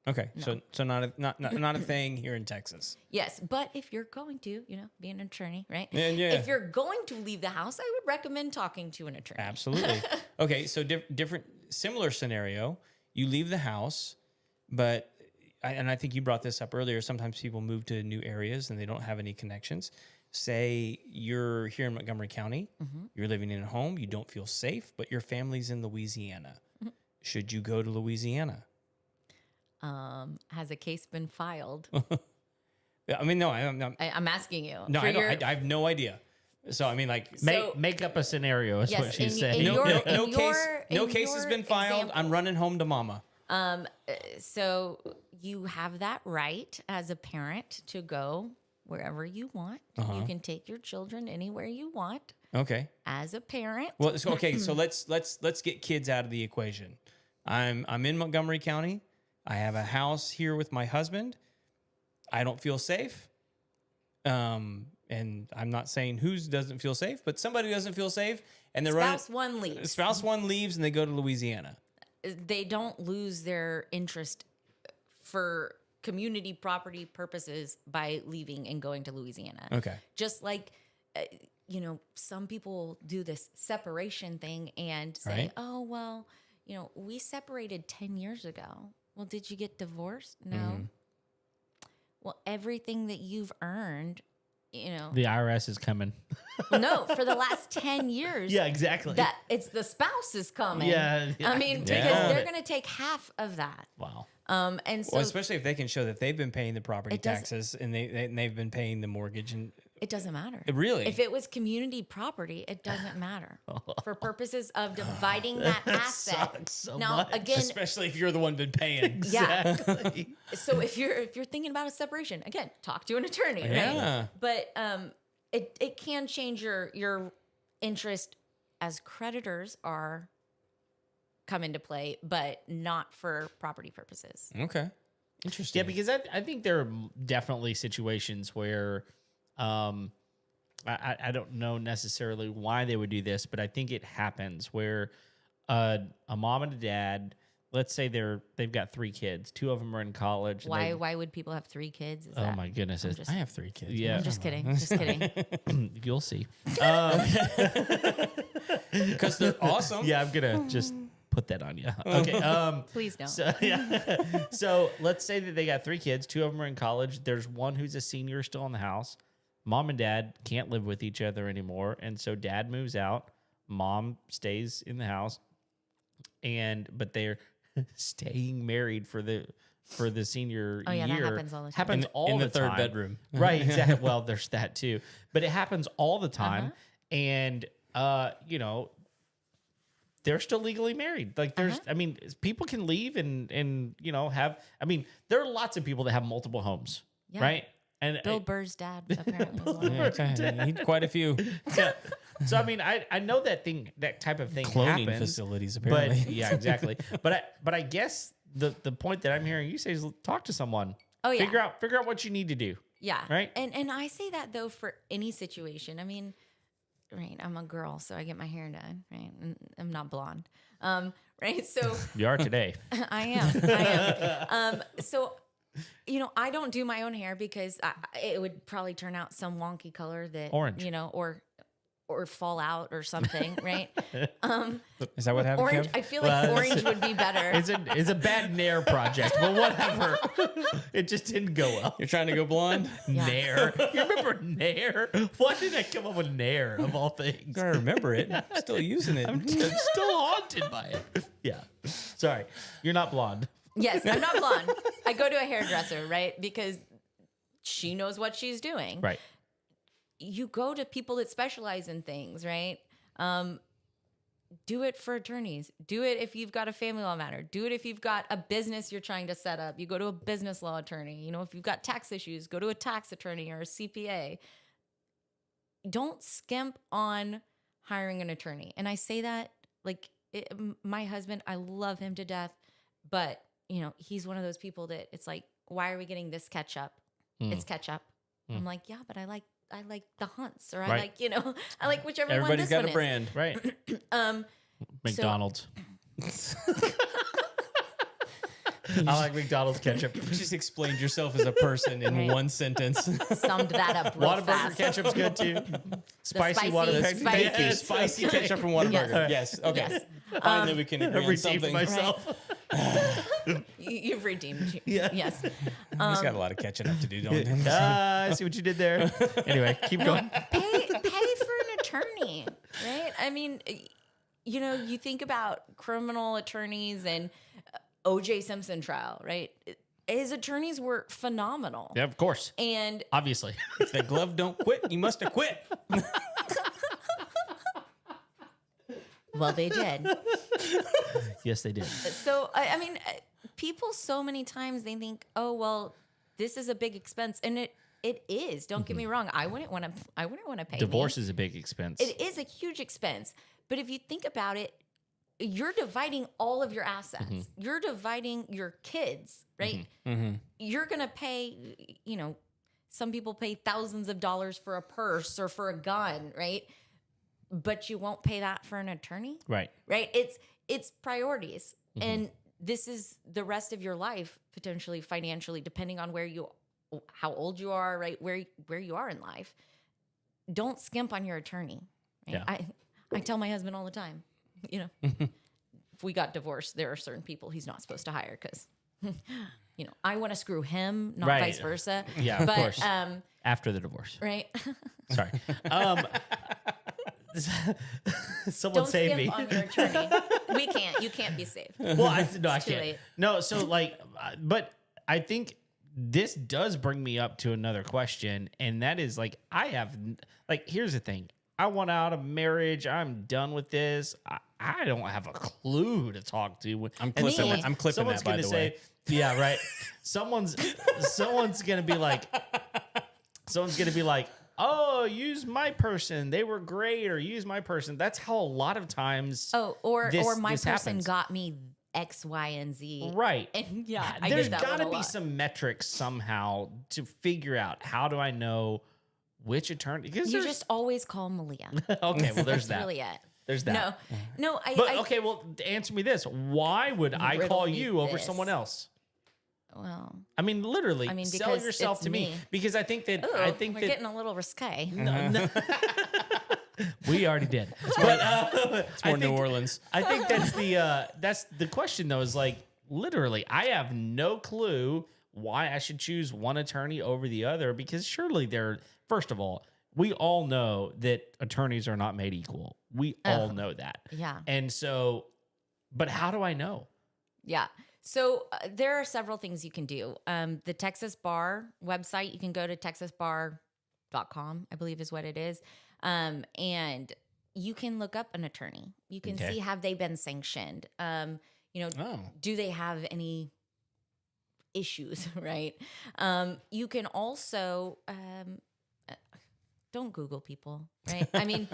Okay. So not a thing here in Texas. Yes, but if you're going to, be an attorney, right? Yeah. If you're going to leave the house, I would recommend talking to an attorney. Absolutely. Okay, so similar scenario. You leave the house, but I think you brought this up earlier. Sometimes people move to new areas and they don't have any connections. Say you're here in Montgomery County, you're living in a home, you don't feel safe, but your family's in Louisiana. Should you go to Louisiana? Has a case been filed? I mean, no, I'm asking you. no, For I don't. your- I have no idea. So I mean, like, Make up a scenario is Yes, what she's in saying. your- no in case, your- no in case has your been filed. example. I'm running home to mama. So you have that right as a parent to go wherever you want. You can take your children anywhere you want Okay. as a parent. Well, okay. So let's get kids out of the equation. I'm in Montgomery County. I have a house here with my husband. I don't feel safe. And I'm not saying who doesn't feel safe, but somebody doesn't feel safe, and they're Spouse one leaves. Spouse one leaves, and they go to Louisiana. They don't lose their interest for community property purposes by leaving and going to Louisiana. Okay. Just like, some people do this separation thing and say, Right. oh, well, we separated 10 years ago. Well, did you get divorced? No. Mm-hmm. Well, everything that you've earned, The IRS is coming. no, for the last 10 years. Yeah, exactly. That it's the spouse is coming. Yeah, yeah. I mean, Yeah. because they're going to take half of that. Wow. And so Well, especially if they can show that they've been paying the property It does- taxes and they've been paying the mortgage and it doesn't matter. really. If it was community property, it doesn't matter for purposes of dividing that asset. sucks so now, much. again, especially if you're the one been paying. yeah. Exactly. So if you're thinking about a separation, again, talk to an attorney, right? Yeah. But it can change your interest as creditors come into play, but not for property purposes. Okay. Interesting. Yeah, because I think there are definitely situations where I don't know necessarily why they would do this, but I think it happens where a mom and a dad, let's say they've got 3 kids, 2 of them are in college. and Why would people have 3 kids? Is Oh that- my goodness! I'm just- I have 3 kids. Yeah. I'm just kidding. Just kidding. You'll see. Because they're awesome. Yeah, I'm gonna just put that on you. Okay. Please don't. So yeah. So let's say that they got 3 kids. 2 of them are in college. There's one who's a senior still in the house. Mom and dad can't live with each other anymore, and so dad moves out. Mom stays in the house, but they're staying married for the senior Oh, yeah, that year. happens all the time. Happens all in the the third time. bedroom. Right, exactly. Well, there's that too. But it happens all the time. Uh-huh. And they're still legally married. Like there's I mean, people can leave and have there are lots of people that have multiple homes. Yeah. Right? And Bill Burr's dad apparently. was one. Yeah, okay. Need quite a few yeah. So I mean, I know that type of thing cloning happens. facilities apparently. But yeah, exactly. But I guess the point that I'm hearing you say is talk to someone. Oh, yeah. Figure out what you need to do. Yeah. Right? And I say that though for any situation. I mean, right, I'm a girl, so I get my hair done, right? And I'm not blonde. Right? So You are today. I am. So I don't do my own hair because it would probably turn out some wonky color that Orange. or fall out or something, right? Is that what happened, Orange. Kev? I feel like orange would be better. It's a bad Nair project, but whatever. It just didn't go well. You're trying to go blonde? Yeah. Nair. You remember Nair? Why did I come up with Nair of all things? Gotta remember it. I'm still using it. I'm still haunted by it. Yeah. Sorry. You're not blonde. Yes, I'm not blonde. I go to a hairdresser, right? Because she knows what she's doing. Right. You go to people that specialize in things, right? Do it for attorneys. Do it if you've got a family law matter. Do it if you've got a business you're trying to set up. You go to a business law attorney. If you've got tax issues, go to a tax attorney or a CPA. Don't skimp on hiring an attorney. And I say that my husband, I love him to death, but he's one of those people that it's like, why are we getting this ketchup? It's ketchup. I'm like, yeah, but I like the Hunts, or I Right. like, I like whichever Everybody's one got this a one is. brand. Right. McDonald's. I like McDonald's ketchup. You just explained yourself as a person in Right. one sentence. Summed that up real Whataburger fast. ketchup's good too. Spicy spicy- Whataburger. spicy- Thank you. Spicy ketchup from Whataburger. Yes. Okay. Yes. Finally, we can agree on Redeemed something. myself. You've redeemed. Yeah. Yes. He's got a lot of catching up to do, don't he? I see what you did there. Anyway, keep going. Pay for an attorney, right? I mean, you think about criminal attorneys and O.J. Simpson trial, right? His attorneys were phenomenal. Yeah, of course. And Obviously. If the glove don't quit, you must have quit. well, they did. Yes, they did. So, I mean, people so many times they think, oh, well, this is a big expense. And it is. Don't get me wrong. I wouldn't want to pay. Divorce is a big expense. It is a huge expense. But if you think about it, you're dividing all of your assets. You're dividing your kids, right? You're going to pay, some people pay thousands of dollars for a purse or for a gun, right? But you won't pay that for an attorney, Right. right? It's priorities. And this is the rest of your life, potentially financially, depending on how old you are, right? Where you are in life. Don't skimp on your attorney. Right? Yeah. I tell my husband all the time, you know, if we got divorced, there are certain people he's not supposed to hire because, you know, I want to screw him, not Right. vice versa. Yeah, of but, course. After the divorce. Right. Sorry. Someone Don't save skimp me. on your attorney. You can't be saved. Well, I too can't. late. No, so like, but I think this does bring me up to another question, and that is like, here's the thing. I want out of marriage. I'm done with this. I don't have a clue to talk to. I'm And clipping someone's that, by gonna the say, way. yeah, right. someone's gonna be like, oh, use my person. They were great, or use my person. That's how a lot of times. Oh, or my this person happens. got me X, Y, and Z. Right. And yeah, I There's did that got to one a be lot. some metrics somehow to figure out how do I know which attorney. Because You just always call Malia. okay. Well, there's That's that. really it. There's that. No. But okay. Well, answer me this: why would I Riddle call me you over this. someone else? Well, I mean, literally, I mean, sell because yourself it's to me me. because I think that ooh, I think we're that getting a little risque. we already did. But It's more New Orleans. I think that's the question though. Is like literally, I have no clue why I should choose one attorney over the other because surely they're first of all, we all know that attorneys are not made equal. We all know that. Yeah. And so, but how do I know? Yeah. So there are several things you can do. The Texas Bar website, you can go to texasbar.com, I believe is what it is. And you can look up an attorney. You can Okay. see, have they been sanctioned? Oh. Do they have any issues, right? You can also, don't Google people, right? I mean,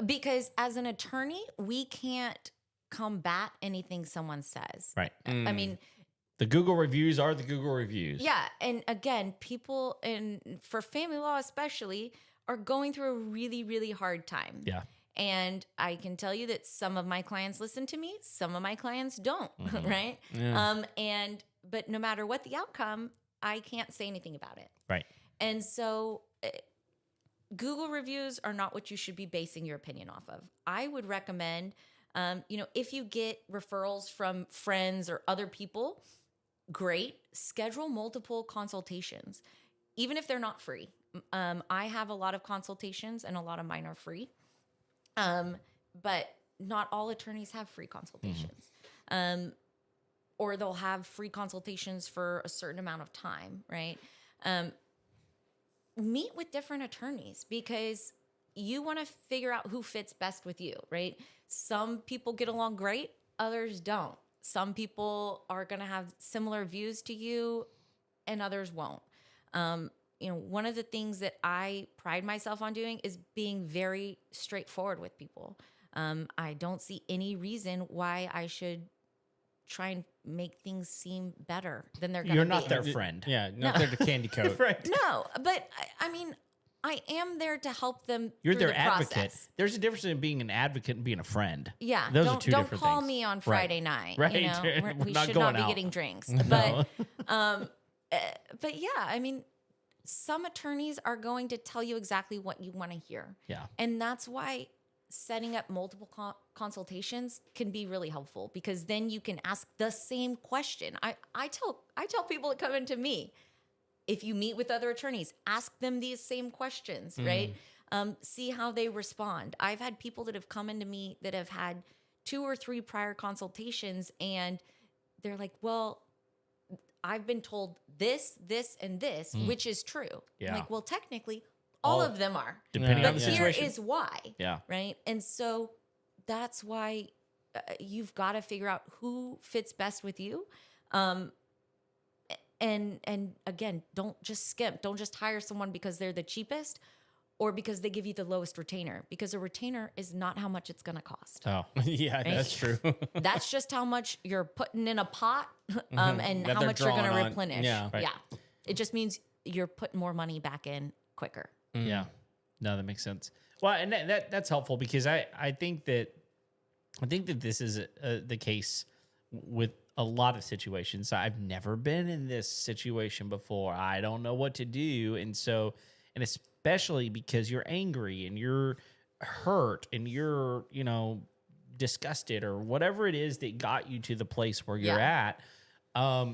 because as an attorney, we can't combat anything someone says. Right. I mean, The Google reviews are the Google reviews. yeah. And again, people, and for family law especially, are going through a really, really hard time. Yeah. And I can tell you that some of my clients listen to me, some of my clients don't, Mm-hmm. right? Yeah. But no matter what the outcome, I can't say anything about it. Right. And so Google reviews are not what you should be basing your opinion off of. I would recommend, if you get referrals from friends or other people, great. Schedule multiple consultations, even if they're not free. I have a lot of consultations and a lot of mine are free. But not all attorneys have free consultations. Or they'll have free consultations for a certain amount of time, right? Meet with different attorneys because you want to figure out who fits best with you, right? Some people get along great, others don't. Some people are going to have similar views to you and others won't. One of the things that I pride myself on doing is being very straightforward with people. I don't see any reason why I should try and make things seem better than they're going to be. You're not their friend. Yeah, not there to candy coat. Right. No, but I mean, I am there to help them. You're through their the advocate. process. There's a difference in being an advocate and being a friend. Yeah, Those are don't two don't different call things. me on Right. Friday night. Right. We're- We're we not should going not be out. getting drinks. No. But yeah, I mean, some attorneys are going to tell you exactly what you want to hear. Yeah. And that's why setting up multiple consultations can be really helpful because then you can ask the same question. I tell people that come into me, if you meet with other attorneys, ask them these same questions, right? See how they respond. I've had people that have come into me that have had 2 or 3 prior consultations and they're like, well, I've been told this, this, and this, which is true. Yeah. I'm like, well, technically, all of them are. Depending Yeah. on the But here situation. is why. Yeah. Right. And so that's why you've got to figure out who fits best with you. And again, don't just skimp. Don't just hire someone because they're the cheapest or because they give you the lowest retainer, because a retainer is not how much it's going to cost. Oh. Yeah, that's true. That's just how much you're putting in a pot and That how they're much you're going to drawing on. replenish. Yeah. Right. Yeah. It just means you're putting more money back in quicker. Yeah. No, that makes sense. Well, and that's helpful because I think that this is the case with a lot of situations. I've never been in this situation before. I don't know what to do. And so, and especially because you're angry and you're hurt and you're, disgusted or whatever it is that got you to the place where you're at,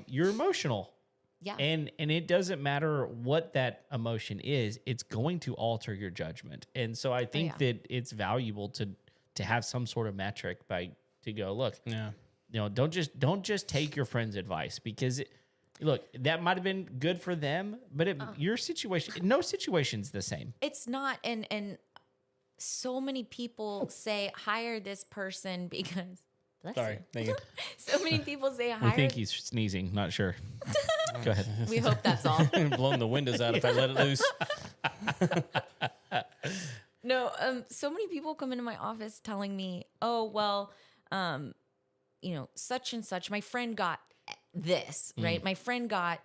you're emotional. Yeah. And it doesn't matter what that emotion is, it's going to alter your judgment. And so I think that it's valuable to have some sort of metric to go, look, don't just take your friend's advice because look, that might have been good for them, but your situation, no situation's the same. It's not. And so many people say hire this person because Sorry, thank you. so many people say We hire. think he's sneezing, not sure. Go ahead. We hope that's all. Blowing the windows out if I let it loose. No, so many people come into my office telling me, "Oh, well, such and such. My friend got this, right? My friend got,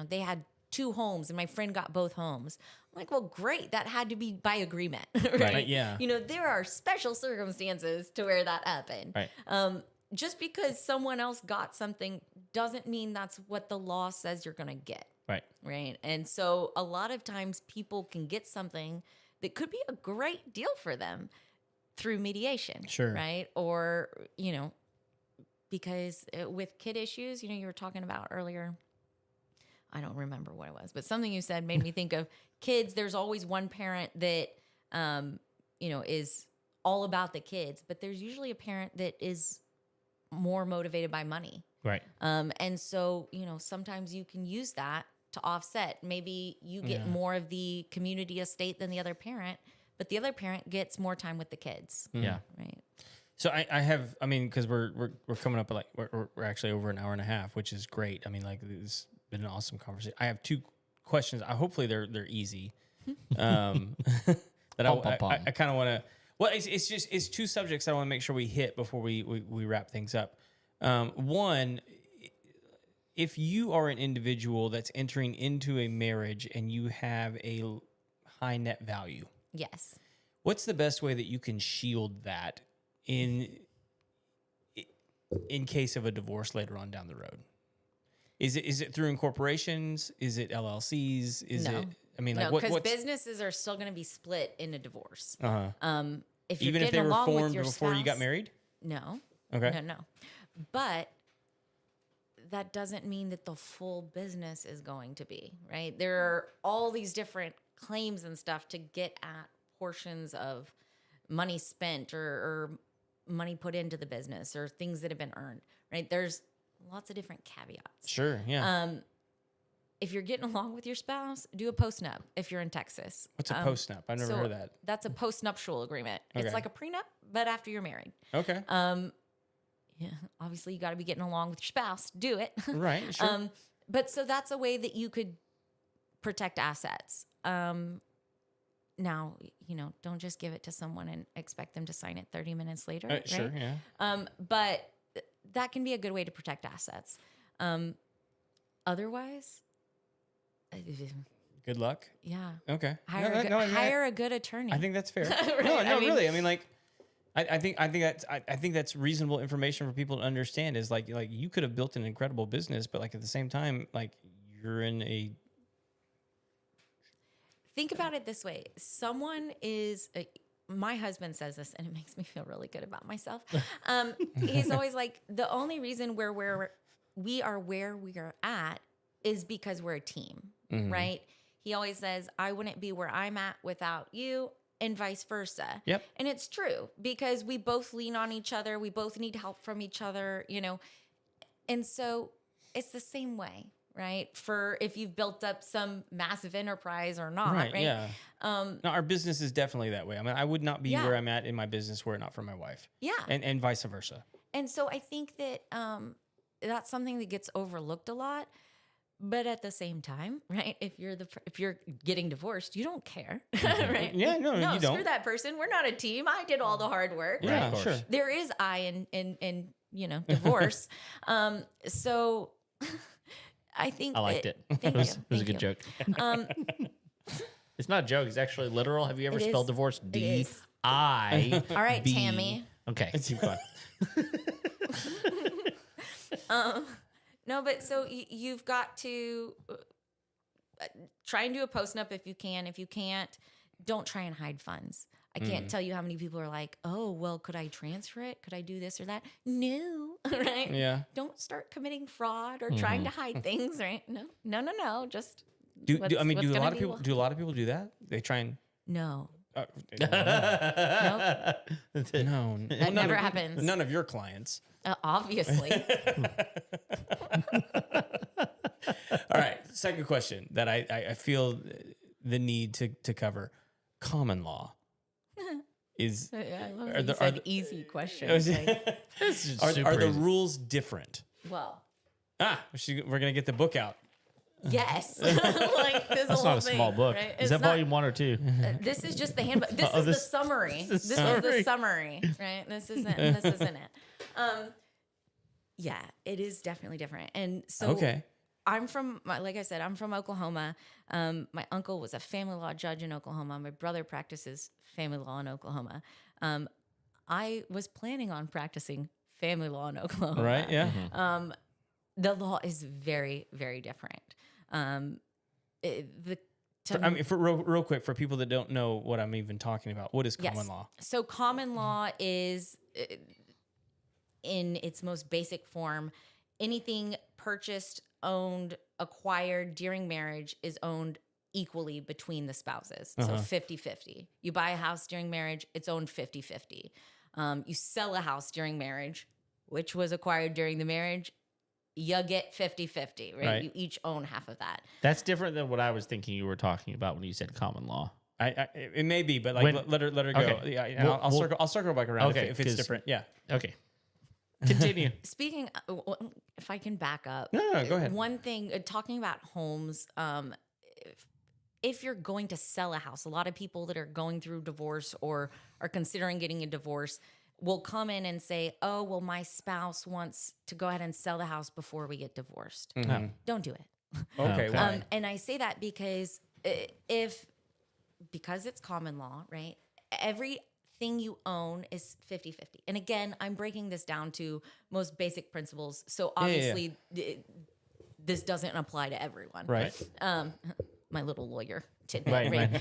they had 2 homes, and my friend got both homes." I'm like, "Well, great. That had to be by agreement, right? Yeah. There are special circumstances to where that happened. Right. Just because someone else got something doesn't mean that's what the law says you're going to get." Right. Right. And so a lot of times people can get something that could be a great deal for them through mediation. Sure. Right. Or, because with kid issues, you were talking about earlier, I don't remember what it was, but something you said made me think of kids. There's always one parent that, is all about the kids, but there's usually a parent that is more motivated by money. Right. And so, sometimes you can use that to offset. Maybe you get more of the community estate than the other parent, but the other parent gets more time with the kids. Yeah. Right. So I have, because we're coming up at we're actually over an hour and a half, which is great. It's been an awesome conversation. I have 2 questions. Hopefully they're easy. That I kind of want to. Well, it's 2 subjects I want to make sure we hit before we wrap things up. One, if you are an individual that's entering into a marriage and you have a high net value, Yes. what's the best way that you can shield that in case of a divorce later on down the road? Is it through incorporations? Is it LLCs? No. No, because businesses are still going to be split in a divorce. If you're even if they getting were along with formed your before you got spouse- married? No. Okay. No. But that doesn't mean that the full business is going to be, right? There are all these different claims and stuff to get at portions of money spent or money put into the business or things that have been earned, right? There's lots of different caveats. Sure, yeah. If you're getting along with your spouse, do a post-nup if you're in Texas. What's a post-nup? I've never heard of that. That's a post-nuptial agreement. Okay. It's like a prenup, but after you're married. Okay. Yeah, obviously you got to be getting along with your spouse. Do it. Right, sure. But so that's a way that you could protect assets. Now, don't just give it to someone and expect them to sign it 30 minutes later. Right? Sure, yeah. But that can be a good way to protect assets. Otherwise, Good luck. yeah. Okay. Hire a good attorney. I think that's fair. Right, No, I mean- really. I think that's reasonable information for people to understand. Is like you could have built an incredible business, but at the same time, you're in a. Think about it this way. Someone is, my husband says this and it makes me feel really good about myself. He's always like, the only reason we are where we are at is because we're a team, right? He always says, I wouldn't be where I'm at without you and vice versa. Yep. And it's true because we both lean on each other. We both need help from each other, And so it's the same way. Right. For if you've built up some massive enterprise or not. Right. Yeah. No, our business is definitely that way. I would not be where I'm at in my business were it not for my wife. Yeah. And vice versa. And so I think that that's something that gets overlooked a lot. But at the same time, right? If you're getting divorced, you don't care, right? Yeah, no, you don't. Screw that person. We're not a team. I did all the hard work. Yeah, right? sure. There is I in divorce. So I think I liked it. Thank It was you. a Thank good you. joke. It's not a joke. It's actually literal. Have you ever It spelled is. divorce? It is. D-I. All right, B. Tammy. Okay. Keep going. No, but so you've got to try and do a post nup if you can. If you can't, don't try and hide funds. I can't tell you how many people are like, oh, well, could I transfer it? Could I do this or that? No, right? Yeah. Don't start committing fraud or trying to hide things, right? No. Just Do what's a lot gonna of be people what- do a lot of people do that? They try and No. no. That never happens. None of your clients. Obviously. All right. Second question that I feel the need to cover: common law is. I love Are that you the- are said the- easy questions. Like, Are the rules different? well, We're gonna get the book out. yes. Like this That's whole not a small thing, book. right? Is It's that not- volume 1 or 2? This is just the handbook. This Oh, is this- the summary. this This is is the summary. summary, right? This isn't it. Yeah, it is definitely different. And so Okay. I'm from, like I said, I'm from Oklahoma. My uncle was a family law judge in Oklahoma. My brother practices family law in Oklahoma. I was planning on practicing family law in Oklahoma. Right. Yeah. The law is very, very different. For real quick, for people that don't know what I'm even talking about, what is common law? So common law is, in its most basic form, anything purchased, owned, acquired during marriage is owned equally between the spouses. So 50-50. You buy a house during marriage, it's owned 50-50. You sell a house during marriage, which was acquired during the marriage, you get 50-50, right? Right. You each own half of that. That's different than what I was thinking you were talking about when you said common law. It may be, but like When- let her go. Okay. Yeah, and I'll circle back around Okay, if it's 'cause- different. Yeah. Okay. Continue. Speaking, if I can back up. No, go ahead. One thing, talking about homes, if you're going to sell a house, a lot of people that are going through divorce or are considering getting a divorce will come in and say, oh, well, my spouse wants to go ahead and sell the house before we get divorced. Mhm. Don't do it. Okay. Okay. Why? And I say that because because it's common law, right? Everything you own is 50-50. And again, I'm breaking this down to most basic principles. So yeah. obviously this doesn't apply to everyone. Right. My little lawyer tidbit. Right.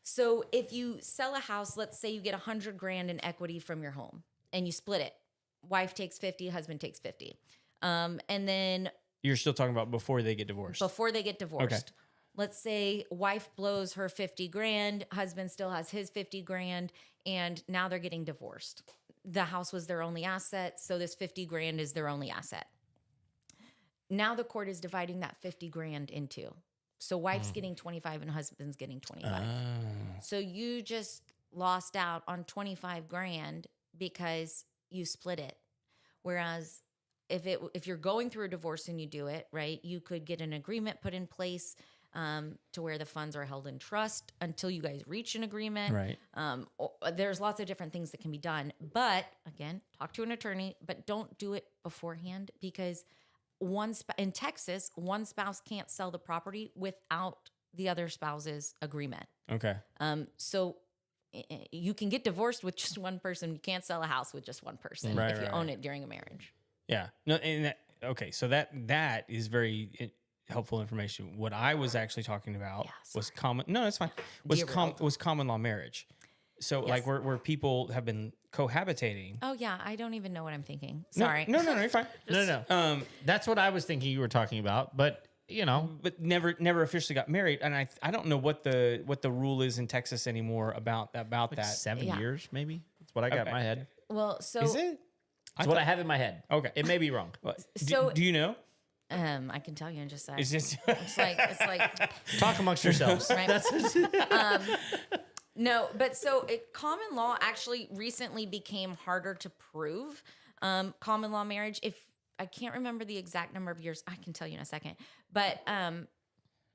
So if you sell a house, let's say you get $100,000 in equity from your home and you split it. Wife takes 50, husband takes 50. And then You're still talking about before they get divorced. before they get divorced. Let's say wife blows her $50,000, husband still has his $50,000, and now they're getting divorced. The house was their only asset, so this $50,000 is their only asset. Now the court is dividing that $50,000 in two. So wife's getting 25 and husband's getting 25. So you just lost out on 25 grand because you split it. Whereas if you're going through a divorce and you do it, right, you could get an agreement put in place to where the funds are held in trust until you guys reach an agreement. Right. There's lots of different things that can be done. But again, talk to an attorney, but don't do it beforehand because in Texas, one spouse can't sell the property without the other spouse's agreement. Okay. So you can get divorced with just one person. You can't sell a house with just one person Right, if you right, own right. it during a marriage. Yeah. No. Okay. So that is very helpful information. What I was actually talking about was common. No, it's fine. Was common law marriage. So like where people have been cohabitating. Oh yeah, I don't even know what I'm thinking. Sorry. No, you're fine. No. That's what I was thinking you were talking about, but But never officially got married, and I don't know what the rule is in Texas anymore about that. 7 Yeah. years maybe. That's what I got in Okay. my head. Well, so Is it? That's what I have in my head. Okay. It may be wrong. So- do you know? I can tell you in just a It's second. just It's like Talk amongst yourselves. right? No, but so common law actually recently became harder to prove. Common law marriage, if I can't remember the exact number of years, I can tell you in a second. But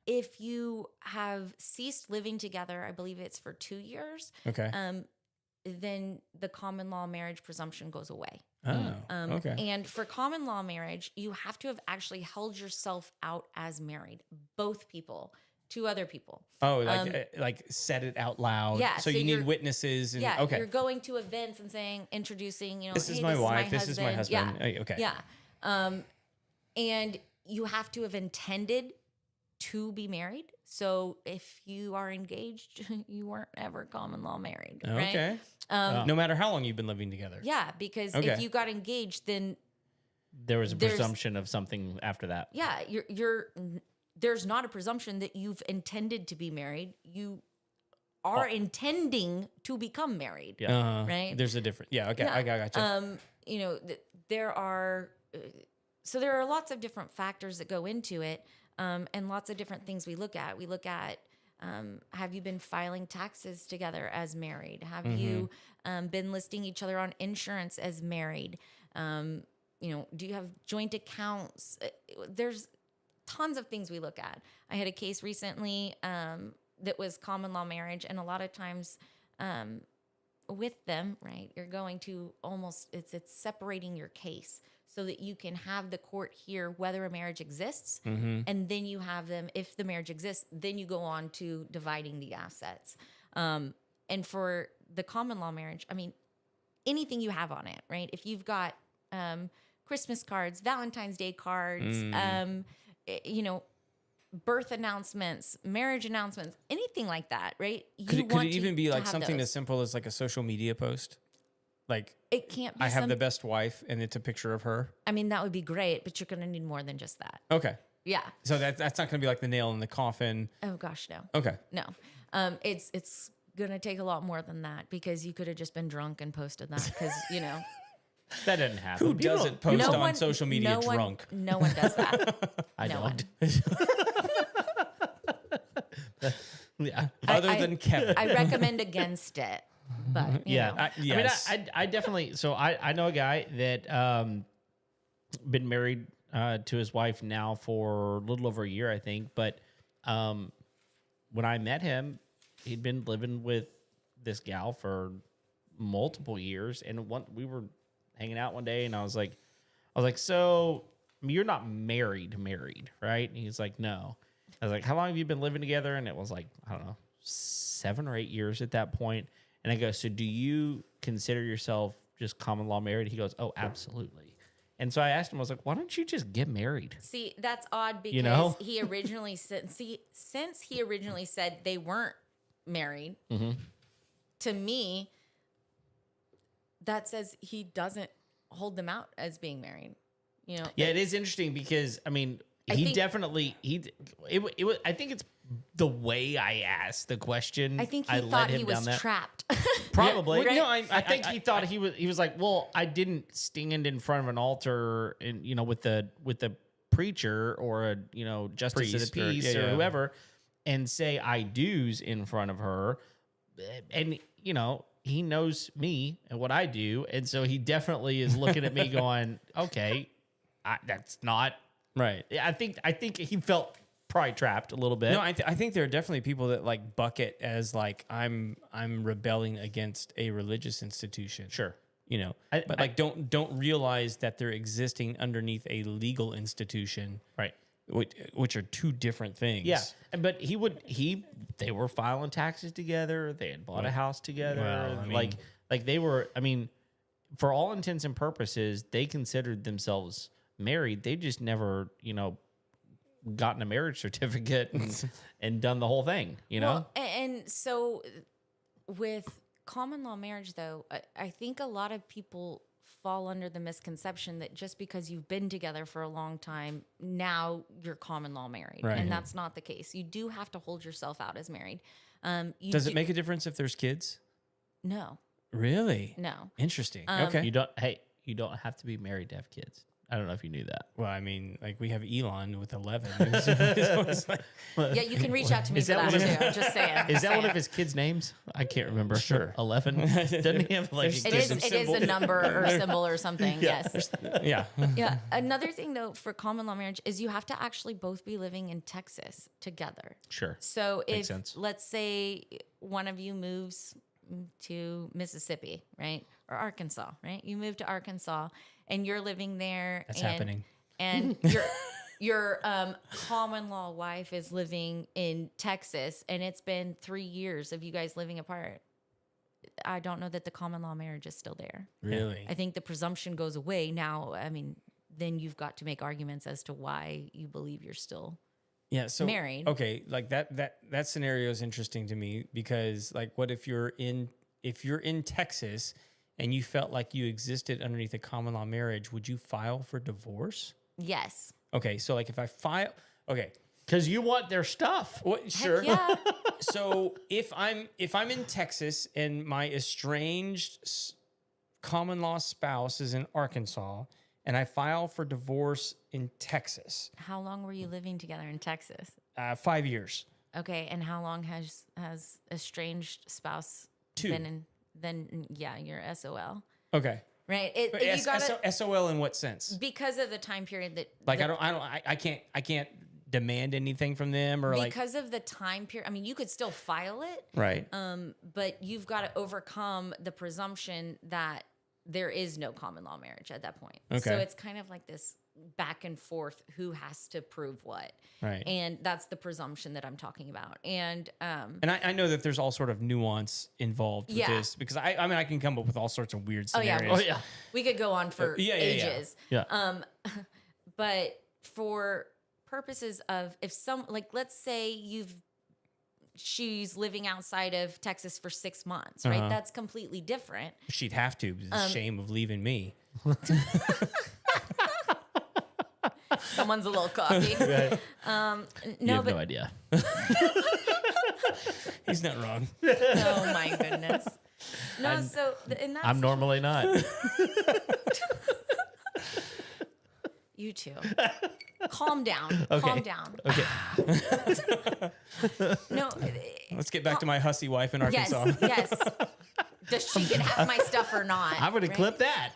if you have ceased living together, I believe it's for 2 years, okay. then the common law marriage presumption goes away. Okay. And for common law marriage, you have to have actually held yourself out as married, both people, to other people. Oh, like said it out loud. Yeah, So so you need you're- witnesses. And, Yeah, okay. you're going to events and saying, introducing, This is hey, my wife. This This is my husband. Yeah. Okay. Yeah. And you have to have intended to be married. So if you are engaged, you weren't ever common law married, right? Okay. No matter how long you've been living together. Yeah, because Okay. if you got engaged, then There was a There's- presumption of something after that. yeah, there's not a presumption that you've intended to be married. You are intending to become married. Yeah. Right? There's a different. Yeah. Okay. Yeah. I gotcha. You know, there are so there are lots of different factors that go into it, and lots of different things we look at. We look at have you been filing taxes together as married? Have you been listing each other on insurance as married? You know, do you have joint accounts? There's tons of things we look at. I had a case recently that was common law marriage, and a lot of times with them, right, you're going to almost it's separating your case so that you can have the court hear whether a marriage exists, and then you have them, if the marriage exists, then you go on to dividing the assets. And for the common law marriage, I mean, anything you have on it, right? If you've got Christmas cards, Valentine's Day cards, you know, birth announcements, marriage announcements, anything like that, right? Could it even be like have something those. as simple as like a social media post? Like, It can't be. I have the best wife, and it's a picture of her. I mean, that would be great, but you're going to need more than just that. Okay. Yeah. So that's not going to be like the nail in the coffin. Oh gosh, no, Okay. no. It's going to take a lot more than that because you could have just been drunk and posted that because you know. That didn't happen. Who People doesn't don't- post on social media drunk? No one does that. I no don't. Yeah. Other I- than Kevin. I recommend against it, but you Yeah. know. Yes. I mean, I definitely. So I know a guy that been married to his wife now for a little over a year, I think. But when I met him, he'd been living with this gal for multiple years, and we were hanging out one day, and I was like, so you're not married, right? And he's like, no. I was like, how long have you been living together? And it was like, I don't know, 7 or 8 years at that point. And I go, so do you consider yourself just common law married? He goes, oh, absolutely. And so I asked him, I was like, why don't you just get married? See, that's odd because You know? he originally said, since he originally said they weren't married, to me, that says he doesn't hold them out as being married. You know? Yeah, it is interesting because, I mean, I he think- definitely, it was, I think it's the way I asked the question. I think he led thought him he down was that. trapped. Probably. Yeah, well, no, I think he thought he was like, well, I didn't stand in front of an altar and, you know, with the preacher or a, you know, justice of the Priest or- peace yeah, or yeah. whoever and say I do's in front of her. And, you know, he knows me and what I do. And so he definitely is looking at me going, okay, that's not Right. I think he felt probably trapped a little bit. No, I think there are definitely people that like bucket as like I'm rebelling against a religious institution. Sure. You know, I- but like don't realize that they're existing underneath a legal institution, Right. which are two different things. Yeah. But they were filing taxes together. They had bought a house together. Well, I mean- like they were, I mean, for all intents and purposes, they considered themselves married. They just never, you know, gotten a marriage certificate and done the whole thing, you know? Well, and so with common law marriage, though, I think a lot of people fall under the misconception that just because you've been together for a long time, now you're common law married. Right. And that's not the case. You do have to hold yourself out as married. Does it make a difference if there's kids? No, Really? no. Interesting. Okay. You don't have to be married to have kids. I don't know if you knew that. Well, I mean, like we have Elon with 11. Yeah, you can reach out to me Is for that that one of- too. I'm just saying. Is that one of his kids' names? I can't remember. Sure. 11? Doesn't he have like a It kid is. name? It is a number or symbol or something. Yes. Yeah. Yeah. Another thing though for common law marriage is you have to actually both be living in Texas together. Sure. So Makes if sense. let's say one of you moves to Mississippi, right? Or Arkansas, right? You move to Arkansas and you're living there. That's and, happening. And your common law wife is living in Texas and it's been 3 years of you guys living apart. I don't know that the common law marriage is still there. Really? I think the presumption goes away now. I mean, then you've got to make arguments as to why you believe you're still Yeah, so married. Okay, like that scenario is interesting to me because like what if you're in Texas and you felt like you existed underneath a common law marriage, would you file for divorce? Yes. Okay, so like if I file okay, Because you want their stuff. what sure. Yeah. So if I'm in Texas and my estranged common law spouse is in Arkansas and I file for divorce in Texas, How long were you living together in Texas? 5 years. Okay, and how long has estranged spouse 2. been in? Then yeah, you're SOL, Okay. right? But You gotta SOL in what sense? because of the time period that Like I can't demand anything from them or like because of the time period. I mean, you could still file it, right. but you've got to overcome the presumption that there is no common law marriage at that point. So Okay. it's kind of like this back and forth who has to prove what. Right. And that's the presumption that I'm talking about. And And I know that there's all sort of nuance involved with Yeah. this because I mean I can come up with all sorts of weird Oh, yeah. scenarios. Oh, yeah. we could go on for yeah. ages. Yeah. But for purposes of if some like let's say she's living outside of Texas for 6 months, right? Uh-huh. That's completely different. She'd have to. It's a shame of leaving me. Someone's a little cocky. Right. You No, have but no idea. He's not wrong. oh my goodness. No, so and that's I'm normally not. you two. Calm down. Okay. Calm down. Okay. No. Let's get back to my hussy wife in Yes. Arkansas. Yes. Does she get half my stuff or not? I'm going to right? clip that.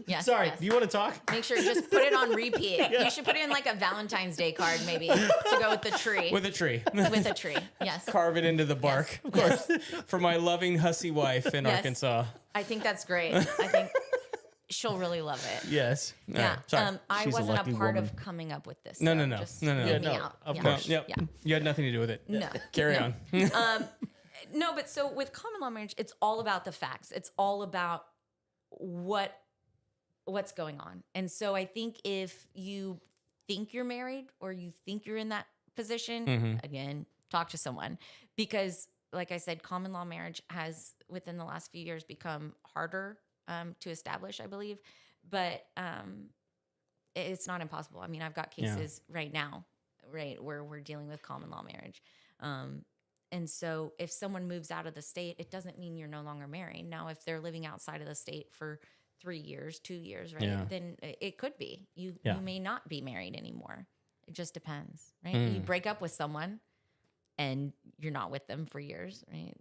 Yes. Sorry. yes. Do you want to talk? Make sure just put it on repeat. You should put it in like a Valentine's Day card, maybe, to go with the tree. With a tree. With a tree. Yes. Carve it into the bark. Of course. For my loving hussy wife in Yes. Arkansas. I think that's great. I think she'll really love it. Yes. Yeah. Sorry. I She's a wasn't a lucky part woman. of coming up with this. No, so no. just No. leave me no, out. of Yeah. course. Yep. Yeah. You had nothing to do with it. No. Carry on. No, but so with common law marriage, it's all about the facts. It's all about what's going on. And so I think if you think you're married or you think you're in that position, again, talk to someone because like I said, common law marriage has within the last few years become harder to establish, I believe, but it's not impossible. I mean, I've got cases right now, right, where we're dealing with common law marriage. And so if someone moves out of the state, it doesn't mean you're no longer married. Now, if they're living outside of the state for 3 years, 2 years, right, Yeah. then it could be. You may not be married anymore. It just depends, right? You break up with someone and you're not with them for years, right?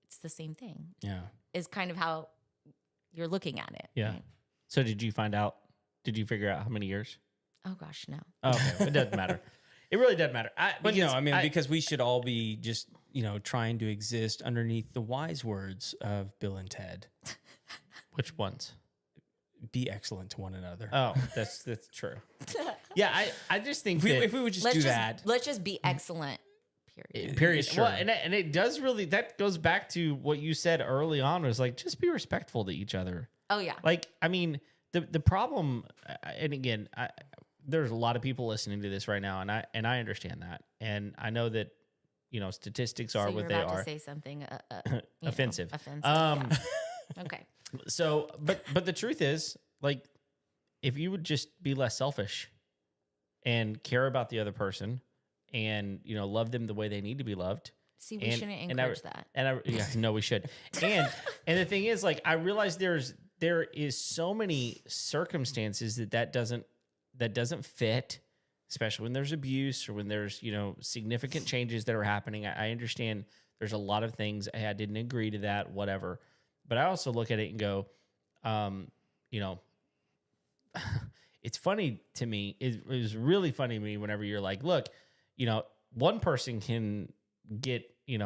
It's the same thing. Yeah. Is kind of how you're looking at it. Yeah. right? So did you figure out how many years? Oh gosh, no. Oh, okay. It doesn't matter. It really doesn't matter. But no, I mean, because we should all be just, trying to exist underneath the wise words of Bill and Ted. Which ones? Be excellent to one another. Oh, that's true. Yeah, I just think If we would just do that. Let's just be excellent. Period. period. Sure. Well, and it does really, that goes back to what you said early on was like, just be respectful to each other. Oh yeah. Like, I mean, the problem, and again, there's a lot of people listening to this right now, and I understand that, and I know that statistics are so what you're they about are. to say something Offensive. Offensive. Um, yeah. Okay. So, but the truth is, like, if you would just be less selfish and care about the other person, and love them the way they need to be loved. See, we shouldn't encourage that. No, we should. And the thing is, like, I realize there is so many circumstances that doesn't fit, especially when there's abuse or when there's significant changes that are happening. I understand there's a lot of things I didn't agree to that, whatever. But I also look at it and go, it's funny to me. It was really funny to me whenever you're like, look, one person can get, make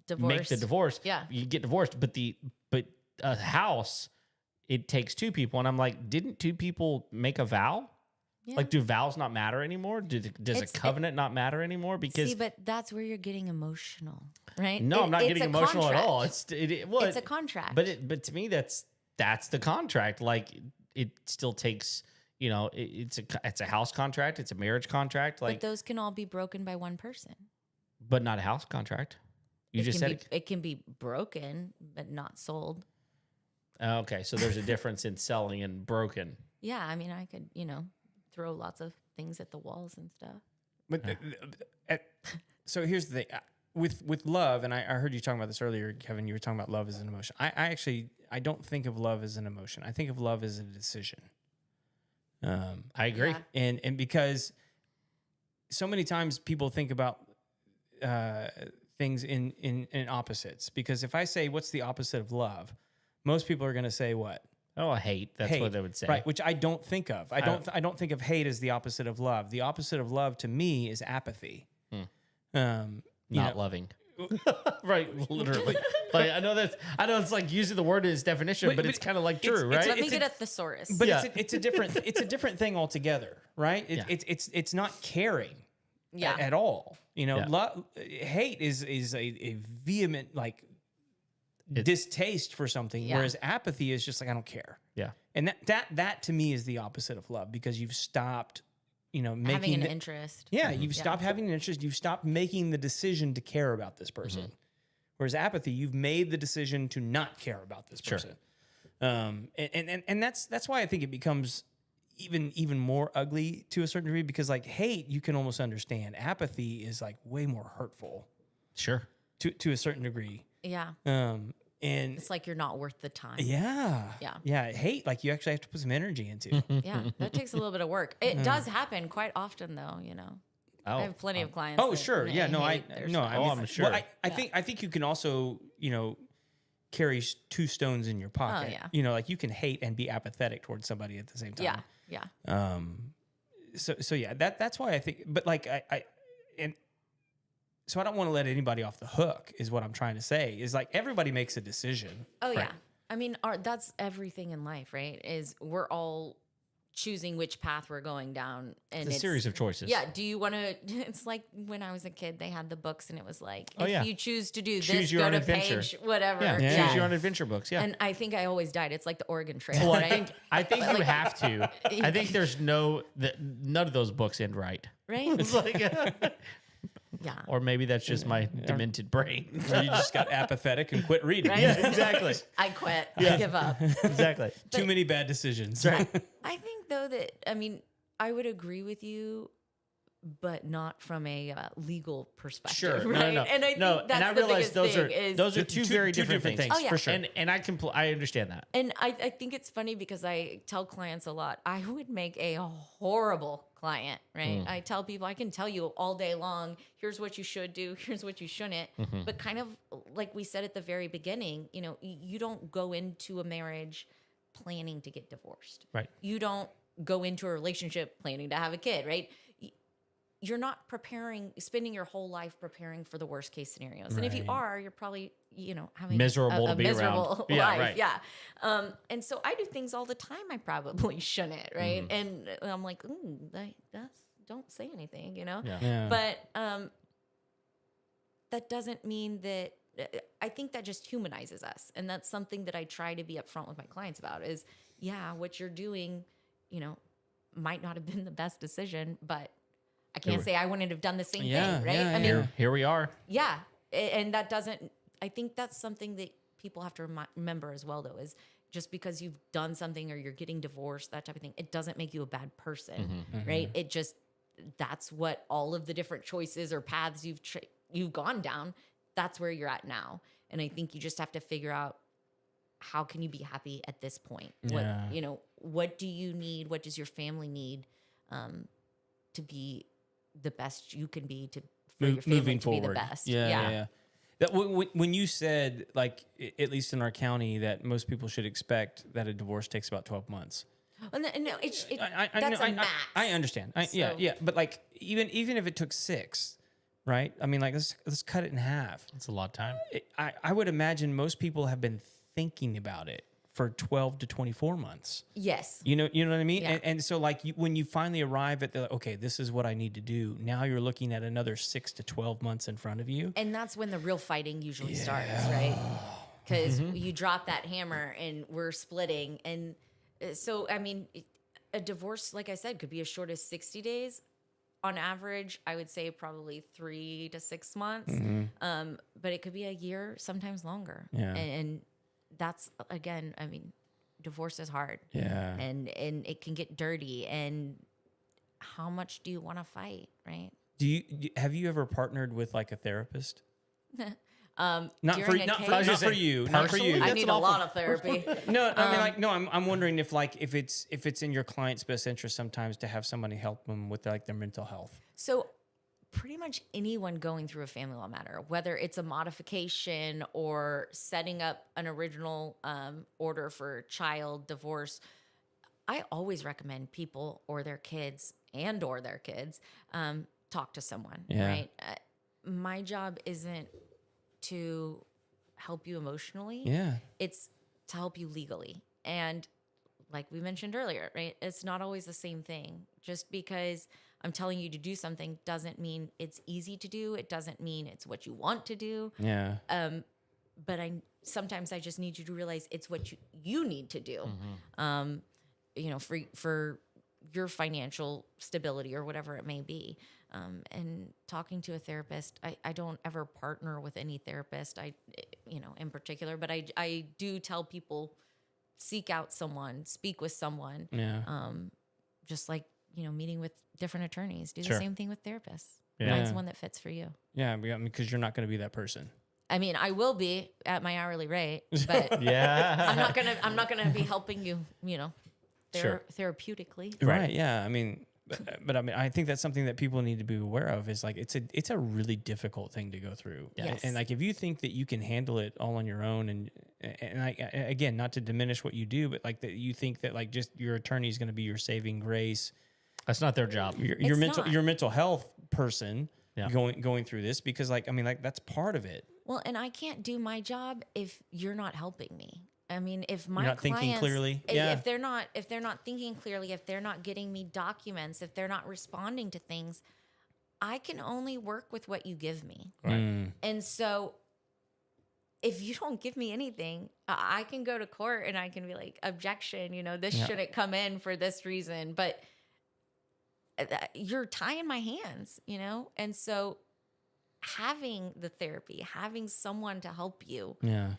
the Divorced. divorce. Yeah. You get divorced, but a house, it takes two people. And I'm like, didn't two people make a vow? Yeah. Like, do vows not matter anymore? Does a covenant not matter anymore? Because See, but that's where you're getting emotional, right? no, I'm not it's getting a emotional at contract. all. It's a contract. But to me, that's the contract. Like, it still takes, you know, it's a house contract, it's a marriage contract, But like, those can all be broken by one person. but not a house contract. You just said it can be broken, but not sold. Okay, so there's a difference in selling and broken. Yeah, I mean, I could, throw lots of things at the walls and stuff. But so here's the thing with love, and I heard you talking about this earlier, Kevin. You were talking about love as an emotion. I don't think of love as an emotion. I think of love as a decision. I agree. Yeah. And because so many times people think about things in opposites. Because if I say what's the opposite of love, most people are going to say what? Oh, hate. That's Hate, what they would say. right? Which I don't think of. I don't think of hate as the opposite of love. The opposite of love to me is apathy. Not loving. Right, literally. Like I know it's like using the word in its definition, but it's kind of like true, right? Let me get a thesaurus. But Yeah. it's a different thing altogether, right? It's not caring, Yeah. at all. Yeah. Hate is a vehement like distaste for something, Yeah. whereas apathy is just like I don't care. Yeah. And that to me is the opposite of love because you've stopped, making Having an the- interest. Yeah, you've stopped having an interest. You've stopped making the decision to care about this person. Whereas apathy, you've made the decision to not care about this Sure. person. And that's why I think it becomes even more ugly to a certain degree because like hate you can almost understand. Apathy is like way more hurtful Sure. to a certain degree. Yeah. And It's like you're not worth the time. yeah, hate like you actually have to put some energy into. Yeah. That takes a little bit of work. It does happen quite often, though, Oh, I have plenty of clients. Oh, that sure. Yeah, no, hate their no, spouse. I mean, I'm sure. Well, I think you can also, carry two stones in your pocket. yeah. Like you can hate and be apathetic towards somebody at the same time. Yeah. Yeah. So yeah, that's why I think, but like so I don't want to let anybody off the hook is what I'm trying to say is like everybody makes a decision. Oh, yeah. I mean, that's everything in life, right? Is we're all choosing which path we're going down. And It's a series of choices. Yeah. Do you want to? It's like when I was a kid, they had the books, and it was like, Oh, if yeah. you choose to do Choose this, your go own to adventure. page whatever. Yeah. Choose your own adventure books. Yeah. And I think I always died. It's like the Oregon Trail, Well, right? I think you have to. I think there's none of those books end right. Right? It's like, Yeah. or maybe that's just my demented brain. Or you just got apathetic and quit reading. Right? Yeah, exactly. I quit. I give up. Exactly. Too many bad decisions. I think though that I would agree with you, but not from a legal perspective. Sure. Right? No. And I think No, that's and I the realize biggest thing is those are two very different things. Oh, yeah. for sure. And I understand that. And I think it's funny because I tell clients a lot, I would make a horrible client, right? I tell people, I can tell you all day long, here's what you should do, here's what you shouldn't. But kind of like we said at the very beginning, you don't go into a marriage planning to get divorced. Right. You don't go into a relationship planning to have a kid, right? You're not spending your whole life preparing for the worst case scenarios. And if you Right. are, you're probably, having Miserable a to be around. miserable Yeah, life. right. Yeah. And so I do things all the time I probably shouldn't, right? And I'm like, don't say anything, Yeah. Yeah. But that doesn't mean that I think that just humanizes us. And that's something that I try to be upfront with my clients about is, what you're doing, might not have been the best decision, but I can't say I wouldn't have done the same Yeah, thing, right? yeah, I mean, yeah. Here we are. yeah. And that doesn't, I think that's something that people have to remember as well, though, is just because you've done something or you're getting divorced, that type of thing, it doesn't make you a bad person, right? It just, that's what all of the different choices or paths you've gone down, that's where you're at now. And I think you just have to figure out how can you be happy at this point? Yeah. What do you need? What does your family need to be the best you can be for your family Moving to be the forward. best? Yeah. That when you said like at least in our county that most people should expect that a divorce takes about 12 months. And no, that's know, a max. I understand. So- Yeah. But like even if it took 6, right? I mean, like let's cut it in half. It's a lot of time. I would imagine most people have been thinking about it for 12 to 24 months. Yes. You know what I mean? Yeah. And so like when you finally arrive at okay, this is what I need to do. Now you're looking at another 6 to 12 months in front of you. And that's when the real fighting usually starts, right? Because you drop that hammer and we're splitting. And so, I mean, a divorce, like I said, could be as short as 60 days. On average, I would say probably 3 to 6 months. But it could be a year, sometimes longer. Yeah. And that's, again, I mean, divorce is hard. Yeah. And it can get dirty. And how much do you want to fight, right? Have you ever partnered with like a therapist? Not During for a not case- for, not for you. Not for you. I That's need an a awful- lot of therapy. No, I mean, like, no. I'm wondering if it's in your client's best interest sometimes to have somebody help them with like their mental health. So pretty much anyone going through a family law matter, whether it's a modification or setting up an original order for child divorce, I always recommend people or their kids talk to someone, Yeah. right? My job isn't to help you emotionally. Yeah. It's to help you legally. And like we mentioned earlier, right? It's not always the same thing. Just because I'm telling you to do something doesn't mean it's easy to do. It doesn't mean it's what you want to do. Yeah. But sometimes I just need you to realize it's what you need to do. For your financial stability or whatever it may be. And talking to a therapist, I don't ever partner with any therapist, in particular, but I do tell people, seek out someone, speak with someone. Yeah. Just like, meeting with different attorneys, do Sure. the same thing with therapists. Yeah. Find someone that fits for you. Yeah. Because you're not going to be that person. I mean, I will be at my hourly rate, but Yeah. I'm not gonna be helping you, Sure. therapeutically. Right. Yeah. I mean, but I mean, I think that's something that people need to be aware of. Is like it's a really difficult thing to go through. Yes. And like if you think that you can handle it all on your own, and again, not to diminish what you do, but like that you think that like just your attorney is going to be your saving grace. That's not their job. Your It's not. mental health person Yeah. going through this, because like I mean like that's part of it. Well, and I can't do my job if you're not helping me. I mean, if my You're not thinking clients- clearly? if- Yeah. if they're not thinking clearly, if they're not getting me documents, if they're not responding to things, I can only work with what you give me. Mm. And so if you don't give me anything, I can go to court and I can be like, objection, this Yeah. shouldn't come in for this reason, but you're tying my hands, And so having the therapy, having someone to help you Yeah.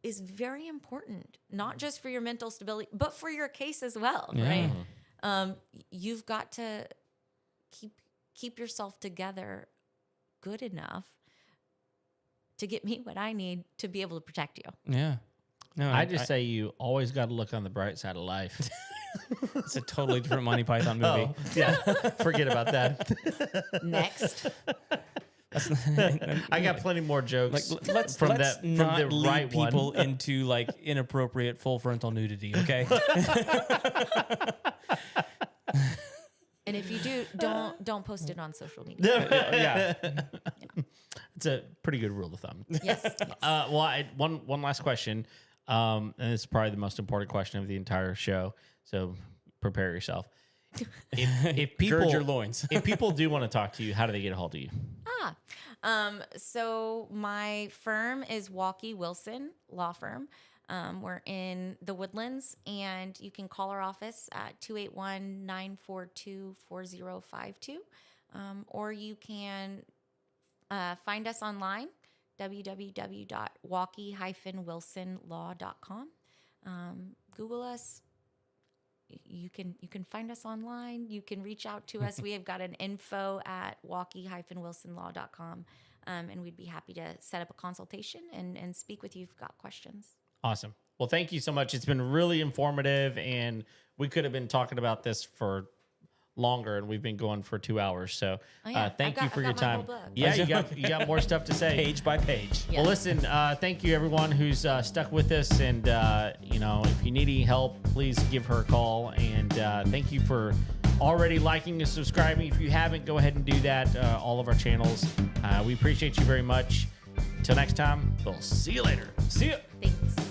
is very important, not just for your mental stability, but for your case as well, Yeah. right? You've got to keep yourself together good enough to get me what I need to be able to protect you. Yeah. No, I just say you always got to look on the bright side of life. it's a totally different Monty Python movie. Oh, yeah. Forget about that. Next, I got plenty more jokes. Like let's from let's that from not the lead right people one. into like inappropriate full frontal nudity. Okay. and if you do, don't post it on social media. Yeah. It's a pretty good rule of thumb. Yes. One last question, and it's probably the most important question of the entire show. So prepare yourself. If people Gird your loins. if people do want to talk to you, how do they get a hold of you? So my firm is Walkie Wilson Law Firm. We're in the Woodlands, and you can call our office at 281-942-4052. Or you can find us online, www.walkie-wilsonlaw.com. Google us. You can find us online. You can reach out to us. We have got an info at walkie-wilsonlaw.com. And we'd be happy to set up a consultation and speak with you if you've got questions. Awesome. Well, thank you so much. It's been really informative, and we could have been talking about this for longer, and we've been going for 2 hours. So thank you for your I've got my time. whole book. Yeah, you got more stuff to say. Page by page. Yeah. Well, listen, thank you everyone who's stuck with us, and if you need any help, please give her a call. And thank you for already liking and subscribing. If you haven't, go ahead and do that. All of our channels. We appreciate you very much. Until next time, we'll see you later. See ya. Thanks.